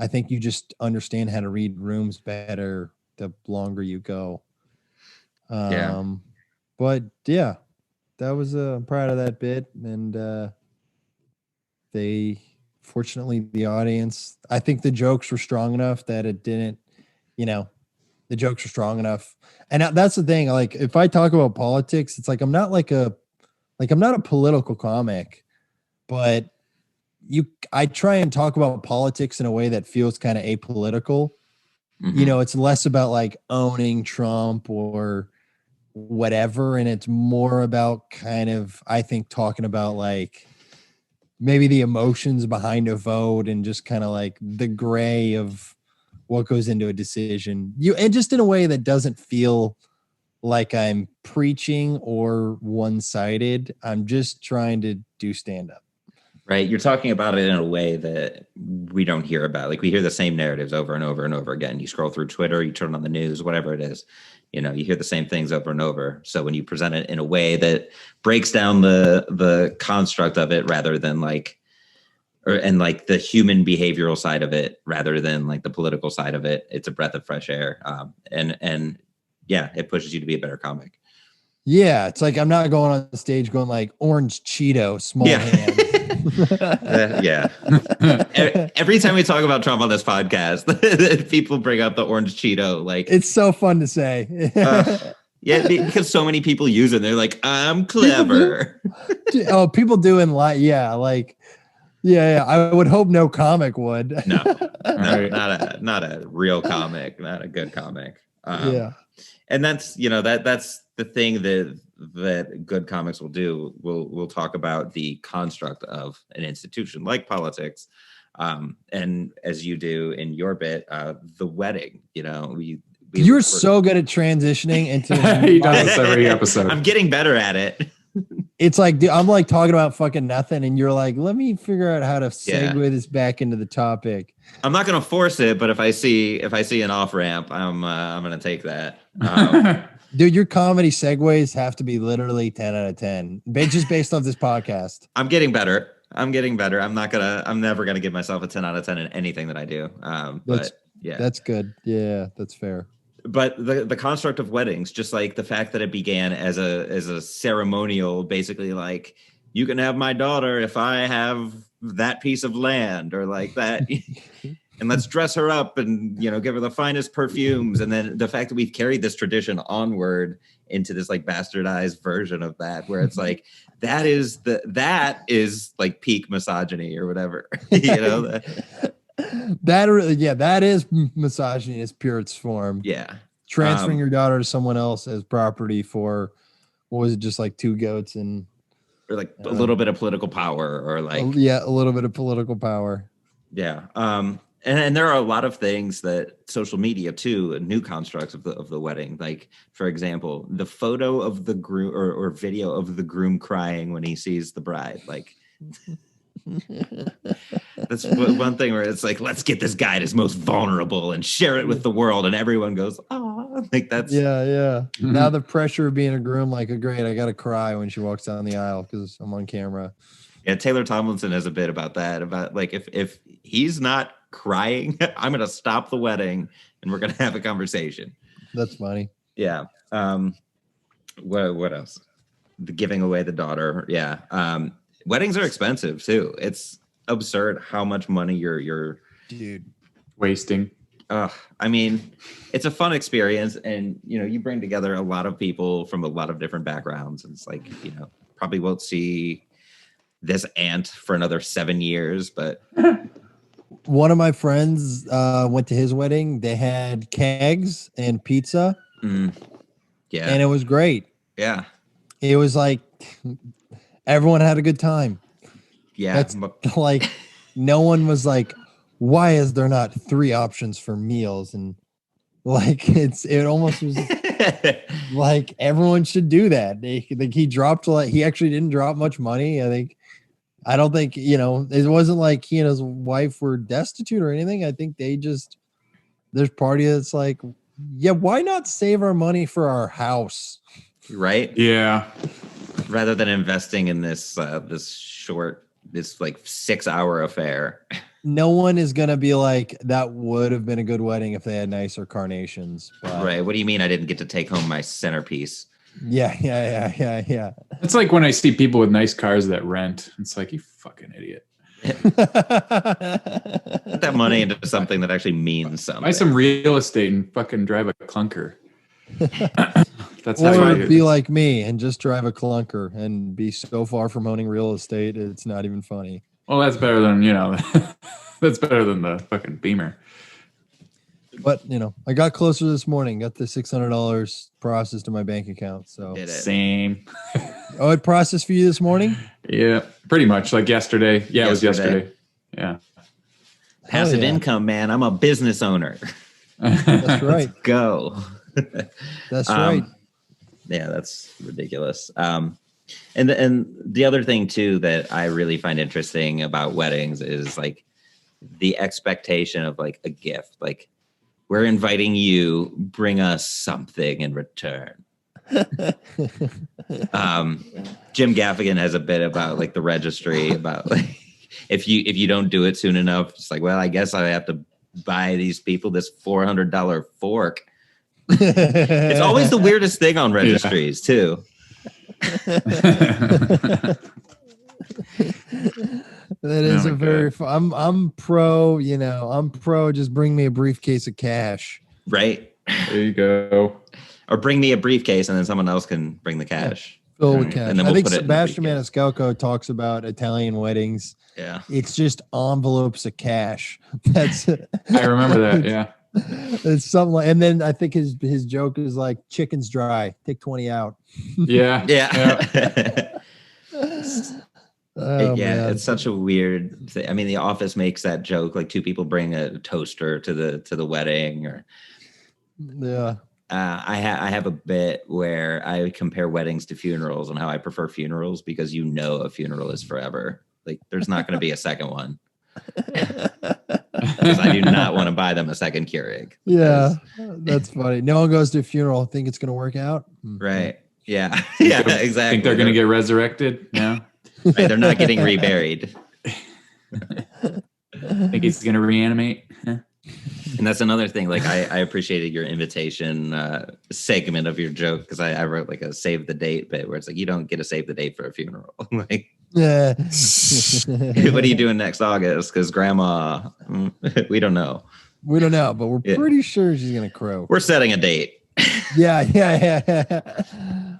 Speaker 2: think you just understand how to read rooms better the longer you go. But yeah, that was I'm proud of that bit. And fortunately the audience, I think the jokes were strong enough that it didn't, the jokes were strong enough. And that's the thing. Like if I talk about politics, it's like, I'm not a political comic, but I try and talk about politics in a way that feels kind of apolitical. You know, it's less about like owning Trump or whatever, and it's more about kind of, I think, talking about like maybe the emotions behind a vote and just kind of like the gray of what goes into a decision. And just in a way that doesn't feel like I'm preaching or one-sided. I'm just trying to do stand-up.
Speaker 1: Right. You're talking about it in a way that we don't hear about. Like we hear the same narratives over and over and over again. You scroll through Twitter, you turn on the news, whatever it is, you know, you hear the same things over and over. So when you present it in a way that breaks down the construct of it rather than like, and like the human behavioral side of it rather than like the political side of it, it's a breath of fresh air. And yeah, it pushes you to be a better comic.
Speaker 2: Yeah, it's like I'm not going on stage going like orange Cheeto, small hand.
Speaker 1: Yeah. Every time we talk about Trump on this podcast, people bring up the orange Cheeto. Like
Speaker 2: it's so fun to say.
Speaker 1: Yeah, because so many people use it. They're like, I'm clever.
Speaker 2: People do in like, yeah. I would hope no comic would.
Speaker 1: No, not a real comic, not a good comic.
Speaker 2: Yeah.
Speaker 1: And that's, you know, that's the thing that good comics will do. We'll talk about the construct of an institution like politics. And as you do in your bit, the wedding, you know, you're
Speaker 2: so good at transitioning into
Speaker 3: he does this every episode.
Speaker 1: I'm getting better at it.
Speaker 2: It's like, dude, I'm like talking about fucking nothing, and you're like, let me figure out how to segue this back into the topic.
Speaker 1: I'm not gonna force it, but if I see an off ramp, I'm gonna take that.
Speaker 2: Dude, your comedy segues have to be literally 10 out of 10, just based off this podcast.
Speaker 1: I'm getting better. I'm never gonna give myself a 10 out of 10 in anything that I do. But yeah,
Speaker 2: that's good. Yeah, that's fair.
Speaker 1: But the construct of weddings, just like the fact that it began as a ceremonial, basically like, you can have my daughter if I have that piece of land or like that. And let's dress her up and, you know, give her the finest perfumes. And then the fact that we've carried this tradition onward into this like bastardized version of that, where it's like, that is like peak misogyny or whatever, you know?
Speaker 2: That is misogyny in its purest form.
Speaker 1: Yeah.
Speaker 2: Transferring your daughter to someone else as property for, what was it, just like 2 goats and
Speaker 1: or like a little bit of political power or like,
Speaker 2: a little bit of political power.
Speaker 1: Yeah. And there are a lot of things that social media too, new constructs of the wedding. Like, for example, the photo of the groom or video of the groom crying when he sees the bride. Like, that's one thing where it's like, let's get this guy at his most vulnerable and share it with the world. And everyone goes, oh, like that's.
Speaker 2: Yeah. Mm-hmm. Now the pressure of being a groom, like, great, I got to cry when she walks down the aisle because I'm on camera.
Speaker 1: Yeah. Taylor Tomlinson has a bit about that, about like, if he's not crying, I'm going to stop the wedding and we're going to have a conversation.
Speaker 2: That's funny.
Speaker 1: Yeah. What else? The giving away the daughter. Yeah. Weddings are expensive too. It's absurd how much money you're
Speaker 3: wasting.
Speaker 1: I mean, it's a fun experience, and you know, you bring together a lot of people from a lot of different backgrounds. And it's like, you know, probably won't see this aunt for another 7 years, but
Speaker 2: one of my friends went to his wedding. They had kegs and pizza.
Speaker 1: Yeah.
Speaker 2: And it was great.
Speaker 1: Yeah.
Speaker 2: It was like everyone had a good time.
Speaker 1: Yeah.
Speaker 2: That's like, no one was like, why is there not 3 options for meals? And like, it almost was like everyone should do that. He actually didn't drop much money. I don't think, you know, it wasn't like he and his wife were destitute or anything. I think there's party that's like, yeah, why not save our money for our house?
Speaker 1: Right.
Speaker 3: Yeah.
Speaker 1: Rather than investing in this like 6-hour affair.
Speaker 2: No one is going to be like, that would have been a good wedding if they had nicer carnations. But
Speaker 1: right. What do you mean I didn't get to take home my centerpiece?
Speaker 2: Yeah.
Speaker 3: It's like when I see people with nice cars that rent. It's like, you fucking idiot.
Speaker 1: Put that money into something that actually means something.
Speaker 3: Buy some real estate and fucking drive a clunker. That's
Speaker 2: or
Speaker 3: how
Speaker 2: be like me and just drive a clunker and be so far from owning real estate, it's not even funny.
Speaker 3: Well, that's better than, you know, that's better than the fucking Beamer.
Speaker 2: But I got closer this morning. Got the $600 processed to my bank account. So
Speaker 1: Did it.
Speaker 3: Same.
Speaker 2: Oh, it processed for you this morning?
Speaker 3: Yeah, pretty much like yesterday. Yeah, it was
Speaker 1: Yesterday.
Speaker 3: yesterday. Yeah.
Speaker 1: Passive
Speaker 2: yeah.
Speaker 1: income, man. I'm a business owner.
Speaker 2: That's right.
Speaker 1: Go.
Speaker 2: That's right.
Speaker 1: Yeah, that's ridiculous. And the other thing too that I really find interesting about weddings is like the expectation of like a gift. Like, we're inviting you, bring us something in return. Jim Gaffigan has a bit about like the registry about like if you don't do it soon enough, it's like, well, I guess I have to buy these people this $400 fork. It's always the weirdest thing on registries too.
Speaker 2: That is
Speaker 3: Oh
Speaker 2: a
Speaker 3: my
Speaker 2: very. I'm pro. I'm pro. Just bring me a briefcase of cash.
Speaker 1: Right.
Speaker 3: There you go.
Speaker 1: Or bring me a briefcase and then someone else can bring the cash.
Speaker 2: Fill with
Speaker 3: Right.
Speaker 2: cash.
Speaker 1: And then
Speaker 2: I
Speaker 1: we'll
Speaker 2: think
Speaker 1: put it in the
Speaker 2: Sebastian
Speaker 1: briefcase.
Speaker 2: Maniscalco talks about Italian weddings.
Speaker 1: Yeah.
Speaker 2: It's just envelopes of cash. That's.
Speaker 3: I remember that. Yeah.
Speaker 2: It's something like, and then I think his joke is like, chicken's dry. Take 20 out.
Speaker 3: Yeah.
Speaker 1: Yeah.
Speaker 2: Oh,
Speaker 1: Yeah,
Speaker 2: man.
Speaker 1: it's such a weird thing. I mean, The Office makes that joke, like two people bring a toaster to the wedding, or
Speaker 2: Yeah.
Speaker 1: I have a bit where I compare weddings to funerals and how I prefer funerals because a funeral is forever. Like, there's not going to be a second one because I do not want to buy them a second Keurig.
Speaker 2: Yeah, that's funny. No one goes to a funeral. Think it's going to work out.
Speaker 1: Right. Yeah. Yeah, exactly.
Speaker 3: Think they're going to get resurrected? No.
Speaker 1: Right, they're not getting reburied.
Speaker 3: Think he's going to reanimate?
Speaker 1: And that's another thing. Like, I appreciated your invitation segment of your joke because I wrote like a save the date bit where it's like, you don't get a save the date for a funeral. Like,
Speaker 2: Yeah.
Speaker 1: what are you doing next August? Because grandma, we don't know.
Speaker 2: We don't know, but we're
Speaker 1: Yeah.
Speaker 2: pretty sure she's going to crow.
Speaker 1: We're setting a date.
Speaker 2: Yeah.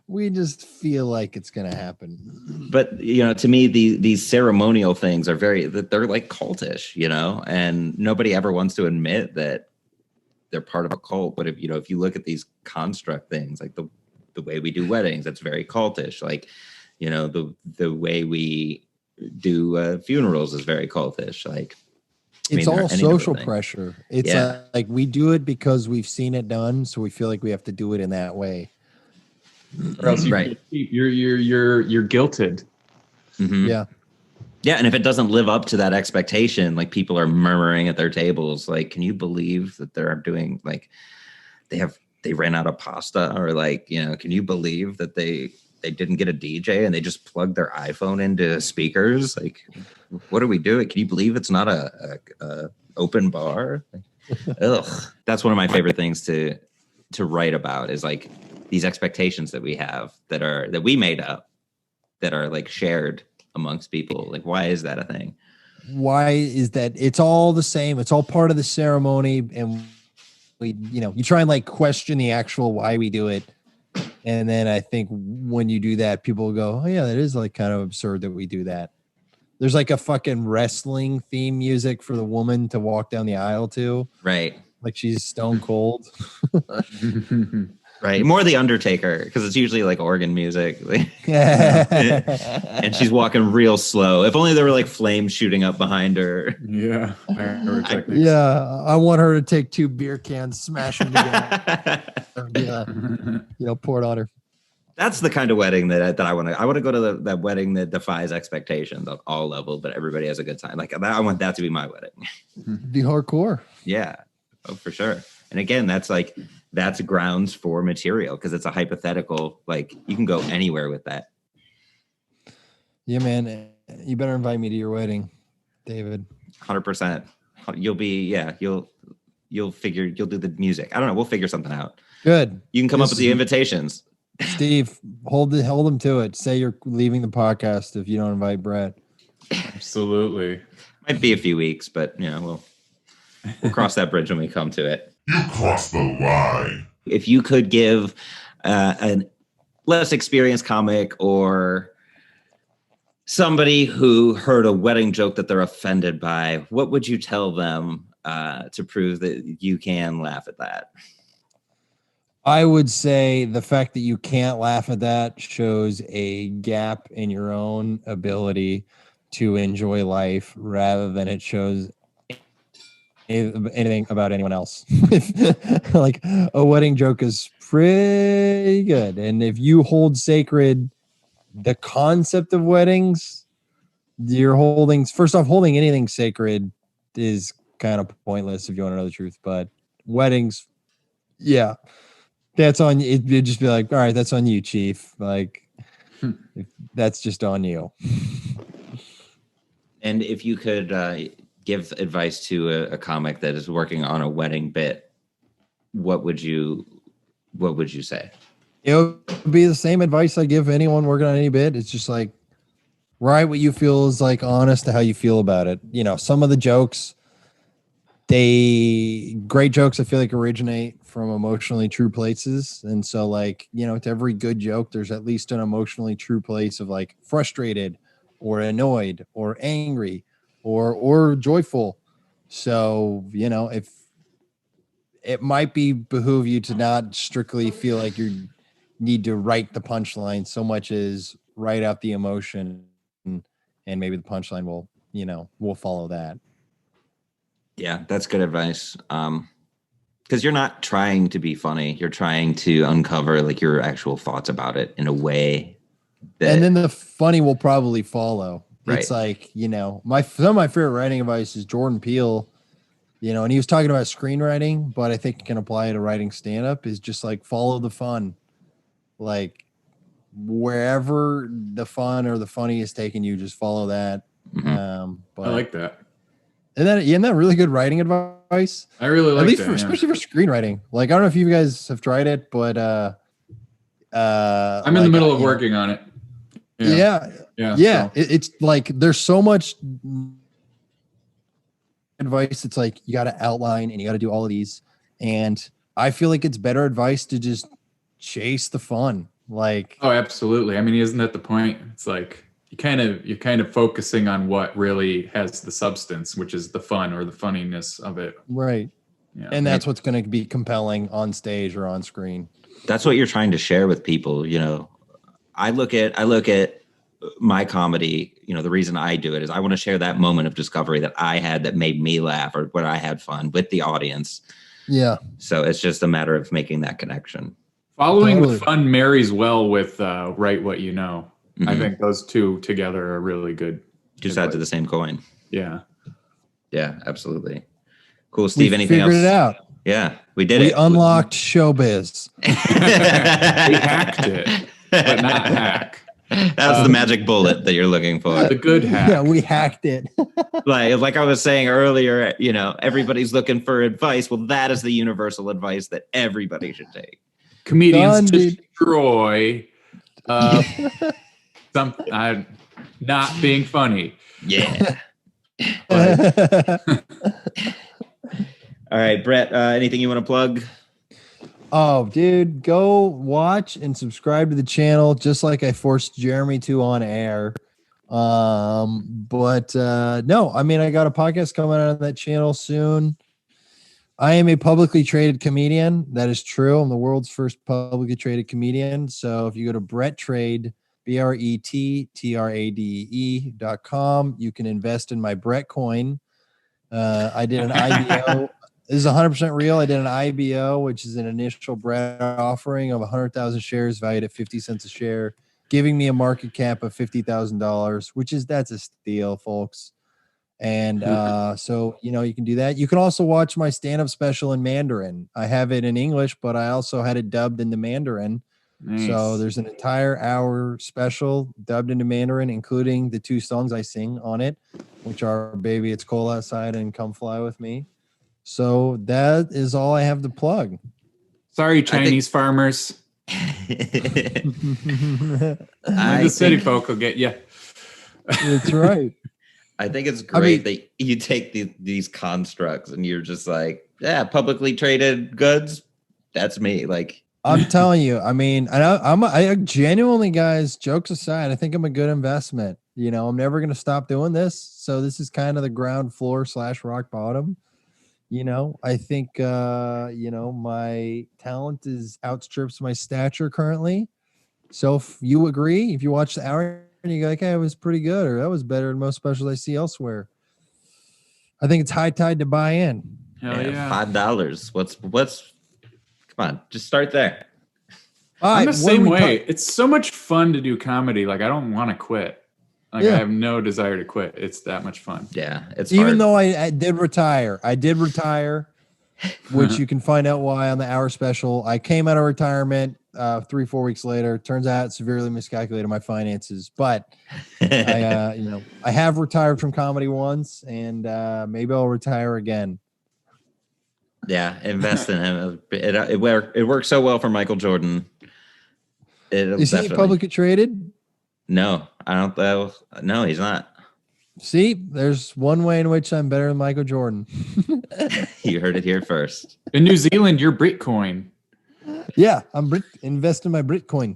Speaker 2: We just feel like it's going to happen.
Speaker 1: But, to me, these ceremonial things are they're like cultish, and nobody ever wants to admit that they're part of a cult. But if you look at these construct things, like the way we do weddings, that's very cultish. Like, the way we do funerals is very cultish. Like,
Speaker 2: It's
Speaker 1: there are
Speaker 2: all
Speaker 1: any number of
Speaker 2: social
Speaker 1: things.
Speaker 2: pressure. It's
Speaker 1: Yeah.
Speaker 2: like we do it because we've seen it done, so we feel like we have to do it in that way.
Speaker 3: Or else
Speaker 1: Right.
Speaker 3: you're guilted.
Speaker 1: Mhm.
Speaker 2: Yeah.
Speaker 1: Yeah, and if it doesn't live up to that expectation, like people are murmuring at their tables, like, can you believe that they're doing like they ran out of pasta, or like, can you believe that they didn't get a DJ and they just plugged their iPhone into speakers? Like, what are we doing? Can you believe it's not a open bar? Ugh. That's one of my favorite things to write about is like these expectations that we have that we made up that are like shared amongst people. Like, why is that a thing?
Speaker 2: Why is that? It's all the same. It's all part of the ceremony, and we, you try and like question the actual why we do it. And then I think when you do that, people will go, oh yeah, that is like kind of absurd that we do that. There's like a fucking wrestling theme music for the woman to walk down the aisle to.
Speaker 1: Right.
Speaker 2: Like she's stone cold.
Speaker 1: Right. More the Undertaker, because it's usually like organ music. And she's walking real slow. If only there were like flames shooting up behind her.
Speaker 3: Yeah. Pyrotechnics.
Speaker 2: Yeah, I want her to take 2 beer cans, smash them together. Yeah, pour it on her.
Speaker 1: That's the kind of wedding that I want to. I want to go to that wedding that defies expectations on all levels, but everybody has a good time. Like, I want that to be my wedding.
Speaker 2: Be hardcore.
Speaker 1: Yeah, oh, for sure. And again, that's grounds for material because it's a hypothetical. Like, you can go anywhere with that.
Speaker 2: Yeah, man. You better invite me to your wedding, David.
Speaker 1: 100%. You'll do the music. I don't know. We'll figure something out.
Speaker 2: Good.
Speaker 1: You can come up with the invitations.
Speaker 2: Steve, hold them to it. Say you're leaving the podcast if you don't invite Brett.
Speaker 3: Absolutely.
Speaker 1: Might be a few weeks, but we'll cross that bridge when we come to it.
Speaker 4: You crossed the line.
Speaker 1: If you could give a less experienced comic or somebody who heard a wedding joke that they're offended by, what would you tell them to prove that you can laugh at that?
Speaker 2: I would say the fact that you can't laugh at that shows a gap in your own ability to enjoy life rather than it shows anything about anyone else. Like a wedding joke is pretty good. And if you hold sacred the concept of weddings, you're holding, first off, holding anything sacred is kind of pointless if you want to know the truth. But weddings, yeah, that's on you. It'd just be like, all right, that's on you, chief. Like, that's just on you.
Speaker 1: And if you could give advice to a comic that is working on a wedding bit, what would you say?
Speaker 2: It would be the same advice I give anyone working on any bit. It's just like, write what you feel is like honest to how you feel about it. You know, some of the jokes, great jokes, I feel like originate from emotionally true places. And so like, you know, to every good joke, there's at least an emotionally true place of like frustrated or annoyed or angry or joyful. So, you know, if it might behoove you to not strictly feel like you need to write the punchline so much as write out the emotion, and maybe the punchline will follow that.
Speaker 1: Yeah, that's good advice. Because you're not trying to be funny. You're trying to uncover like your actual thoughts about it in a way that,
Speaker 2: and then the funny will probably follow.
Speaker 1: Right.
Speaker 2: It's like, you know, some of my favorite writing advice is Jordan Peele, you know, and he was talking about screenwriting, but I think you can apply it to writing stand-up, is just like follow the fun. Like wherever the fun or the funny is taking you, just follow that.
Speaker 1: Mhm.
Speaker 2: But
Speaker 3: I like that.
Speaker 2: Isn't that really good writing advice?
Speaker 3: I really like
Speaker 2: At least
Speaker 3: that,
Speaker 2: especially for screenwriting. Like, I don't know if you guys have tried it, but
Speaker 3: I'm in the middle of working on it.
Speaker 2: Yeah.
Speaker 3: So.
Speaker 2: It's like there's so much advice. It's like you got to outline and you got to do all of these. And I feel like it's better advice to just chase the fun. Like,
Speaker 3: Oh, absolutely. I mean, isn't that the point? It's like you're kind of focusing on what really has the substance, which is the fun or the funniness of it.
Speaker 2: right.
Speaker 3: Yeah.
Speaker 2: And that's what's going to be compelling on stage or on screen.
Speaker 1: that's what you're trying to share with people. You know, I look at my comedy, you know, the reason I do it is I want to share that moment of discovery that I had that made me laugh or when I had fun with the audience.
Speaker 2: Yeah.
Speaker 1: So it's just a matter of making that connection.
Speaker 3: Following
Speaker 2: Totally.
Speaker 3: the fun marries well with write what you know. I
Speaker 1: Mhm.
Speaker 3: think those two together are really good.
Speaker 1: Two sides of the same coin.
Speaker 3: Yeah.
Speaker 1: Yeah, absolutely. Cool. Steve,
Speaker 2: We
Speaker 1: anything else?
Speaker 2: figured it out.
Speaker 1: Yeah, we did
Speaker 2: We
Speaker 1: it.
Speaker 2: unlocked showbiz.
Speaker 3: We hacked it, but not hack.
Speaker 1: That's the magic bullet that you're looking for.
Speaker 3: The good hack.
Speaker 2: Yeah, we hacked it.
Speaker 1: Like I was saying earlier, you know, everybody's looking for advice. Well, that is the universal advice that everybody should take.
Speaker 3: Comedians
Speaker 2: Done, dude.
Speaker 3: destroy not being funny.
Speaker 1: Yeah. All right, Brett, anything you want to plug?
Speaker 2: Oh, dude, go watch and subscribe to the channel, just like I forced Jeremy to on air. But no, I mean, I got a podcast coming out on that channel soon. I am a publicly traded comedian. That is true. I'm the world's first publicly traded comedian. So if you go to Bret Trade, BRETTRADE.com, you can invest in my Bret coin. I did an IBO. This is 100% real. I did an IBO, which is an initial Bret offering of 100,000 shares valued at 50 cents a share, giving me a market cap of $50,000, that's a steal, folks. And so, you know, you can do that. You can also watch my stand-up special in Mandarin. I have it in English, but I also had it dubbed into Mandarin.
Speaker 3: Nice.
Speaker 2: So there's an entire hour special dubbed into Mandarin, including the 2 songs I sing on it, which are Baby It's Cold Outside and Come Fly With Me. So that is all I have to plug.
Speaker 3: Sorry, Chinese farmers. The city folk will get you.
Speaker 2: That's right.
Speaker 1: I think it's great that you take these constructs and you're just like, yeah, publicly traded goods. That's me. Like,
Speaker 2: I'm telling you, I mean, I genuinely, guys, jokes aside, I think I'm a good investment. You know, I'm never going to stop doing this. So this is kind of the ground floor / rock bottom. I think my talent outstrips my stature currently. So if you agree, if you watch the hour and you go like, hey, it was pretty good, or that was better than most specials I see elsewhere, I think it's high tide to buy in.
Speaker 3: Hell yeah.
Speaker 1: $5. What's come on, just start there.
Speaker 2: All
Speaker 3: I'm
Speaker 2: right,
Speaker 3: the same way. It's so much fun to do comedy. Like, I don't want to quit. Like, I have no desire to quit. It's that much fun.
Speaker 1: Yeah, it's
Speaker 2: even
Speaker 1: hard.
Speaker 2: though I did retire. Which you can find out why on the hour special. I came out of retirement 3-4 weeks later. Turns out severely miscalculated my finances, but I have retired from comedy once, and maybe I'll retire again.
Speaker 1: Yeah, invest in him. It worked so well for Michael Jordan.
Speaker 2: Is he publicly traded?
Speaker 1: No, I don't know. No, he's not.
Speaker 2: See, there's one way in which I'm better than Michael Jordan.
Speaker 1: You heard it here first.
Speaker 3: In New Zealand, you're Bitcoin.
Speaker 2: Yeah, I'm investing my Bitcoin.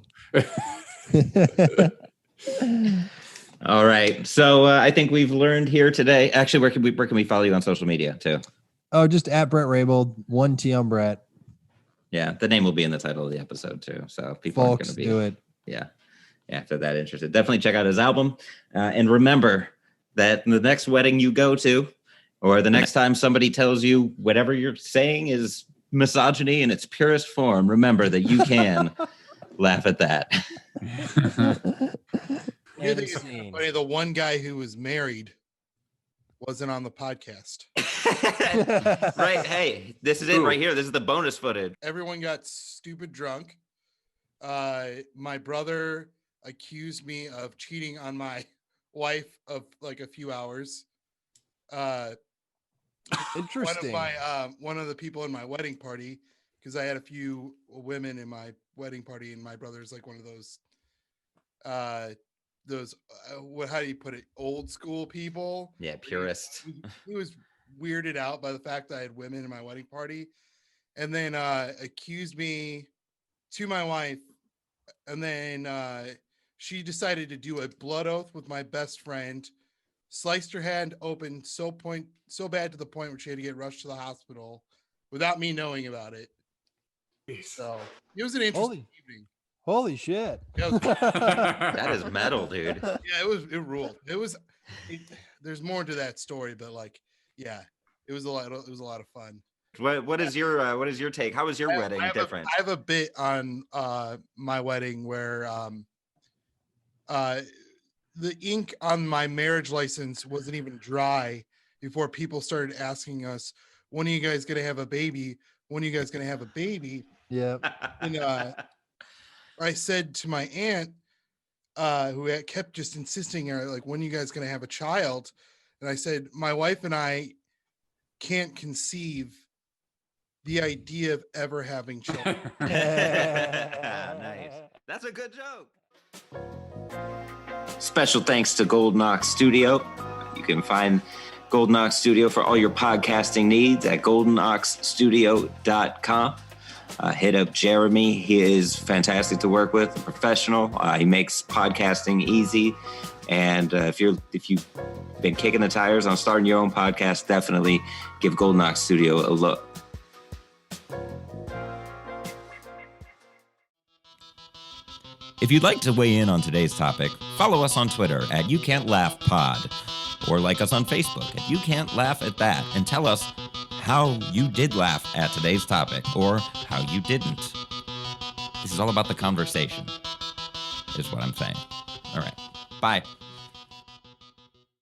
Speaker 1: All right. So I think we've learned here today. Actually, where can we follow you on social media too?
Speaker 2: Oh, just at Bret Raybould, 1 T on Bret.
Speaker 1: Yeah, the name will be in the title of the episode too. So people
Speaker 2: Folks,
Speaker 1: are going to be
Speaker 2: do it.
Speaker 1: Yeah, if they're that interested, definitely check out his album. And remember that the next wedding you go to, or the next time somebody tells you whatever you're saying is misogyny in its purest form, remember that you can laugh at that.
Speaker 6: You think it's funny, the one guy who was married wasn't on the podcast.
Speaker 1: Right. Hey, this is it right here. This is the bonus footage.
Speaker 6: Everyone got stupid drunk. My brother accused me of cheating on my wife of like a few hours.
Speaker 2: Interesting.
Speaker 6: One of the people in my wedding party, because I had a few women in my wedding party, and my brother's like one of those how do you put it, old school people.
Speaker 1: Yeah, purist.
Speaker 6: He was weirded out by the fact that I had women in my wedding party, and then accused me to my wife, and then she decided to do a blood oath with my best friend, sliced her hand open so bad to the point where she had to get rushed to the hospital without me knowing about it. So it was an interesting evening.
Speaker 2: Holy shit.
Speaker 1: That is metal, dude.
Speaker 6: Yeah, it ruled. There's more to that story, but like, yeah, it was a lot of fun.
Speaker 1: What is your take? How was your wedding different?
Speaker 6: I have a bit on my wedding where the ink on my marriage license wasn't even dry before people started asking us, when are you guys going to have a baby? When are you guys going to have a baby?
Speaker 2: Yeah.
Speaker 6: And I said to my aunt, who kept just insisting, like, when are you guys going to have a child? And I said, my wife and I can't conceive the idea of ever having children.
Speaker 1: Nice. That's a good joke. Special thanks to Golden Ox Studio. You can find Golden Ox Studio for all your podcasting needs at goldenoxstudio.com. Hit up Jeremy. He is fantastic to work with, a professional. He makes podcasting easy. And if you've been kicking the tires on starting your own podcast, definitely give Golden Ox Studio a look. If you'd like to weigh in on today's topic, follow us on Twitter at YouCan'tLaughPod, or like us on Facebook at You Can't Laugh at That, and tell us how you did laugh at today's topic, or how you didn't. This is all about the conversation, is what I'm saying. All right. Bye.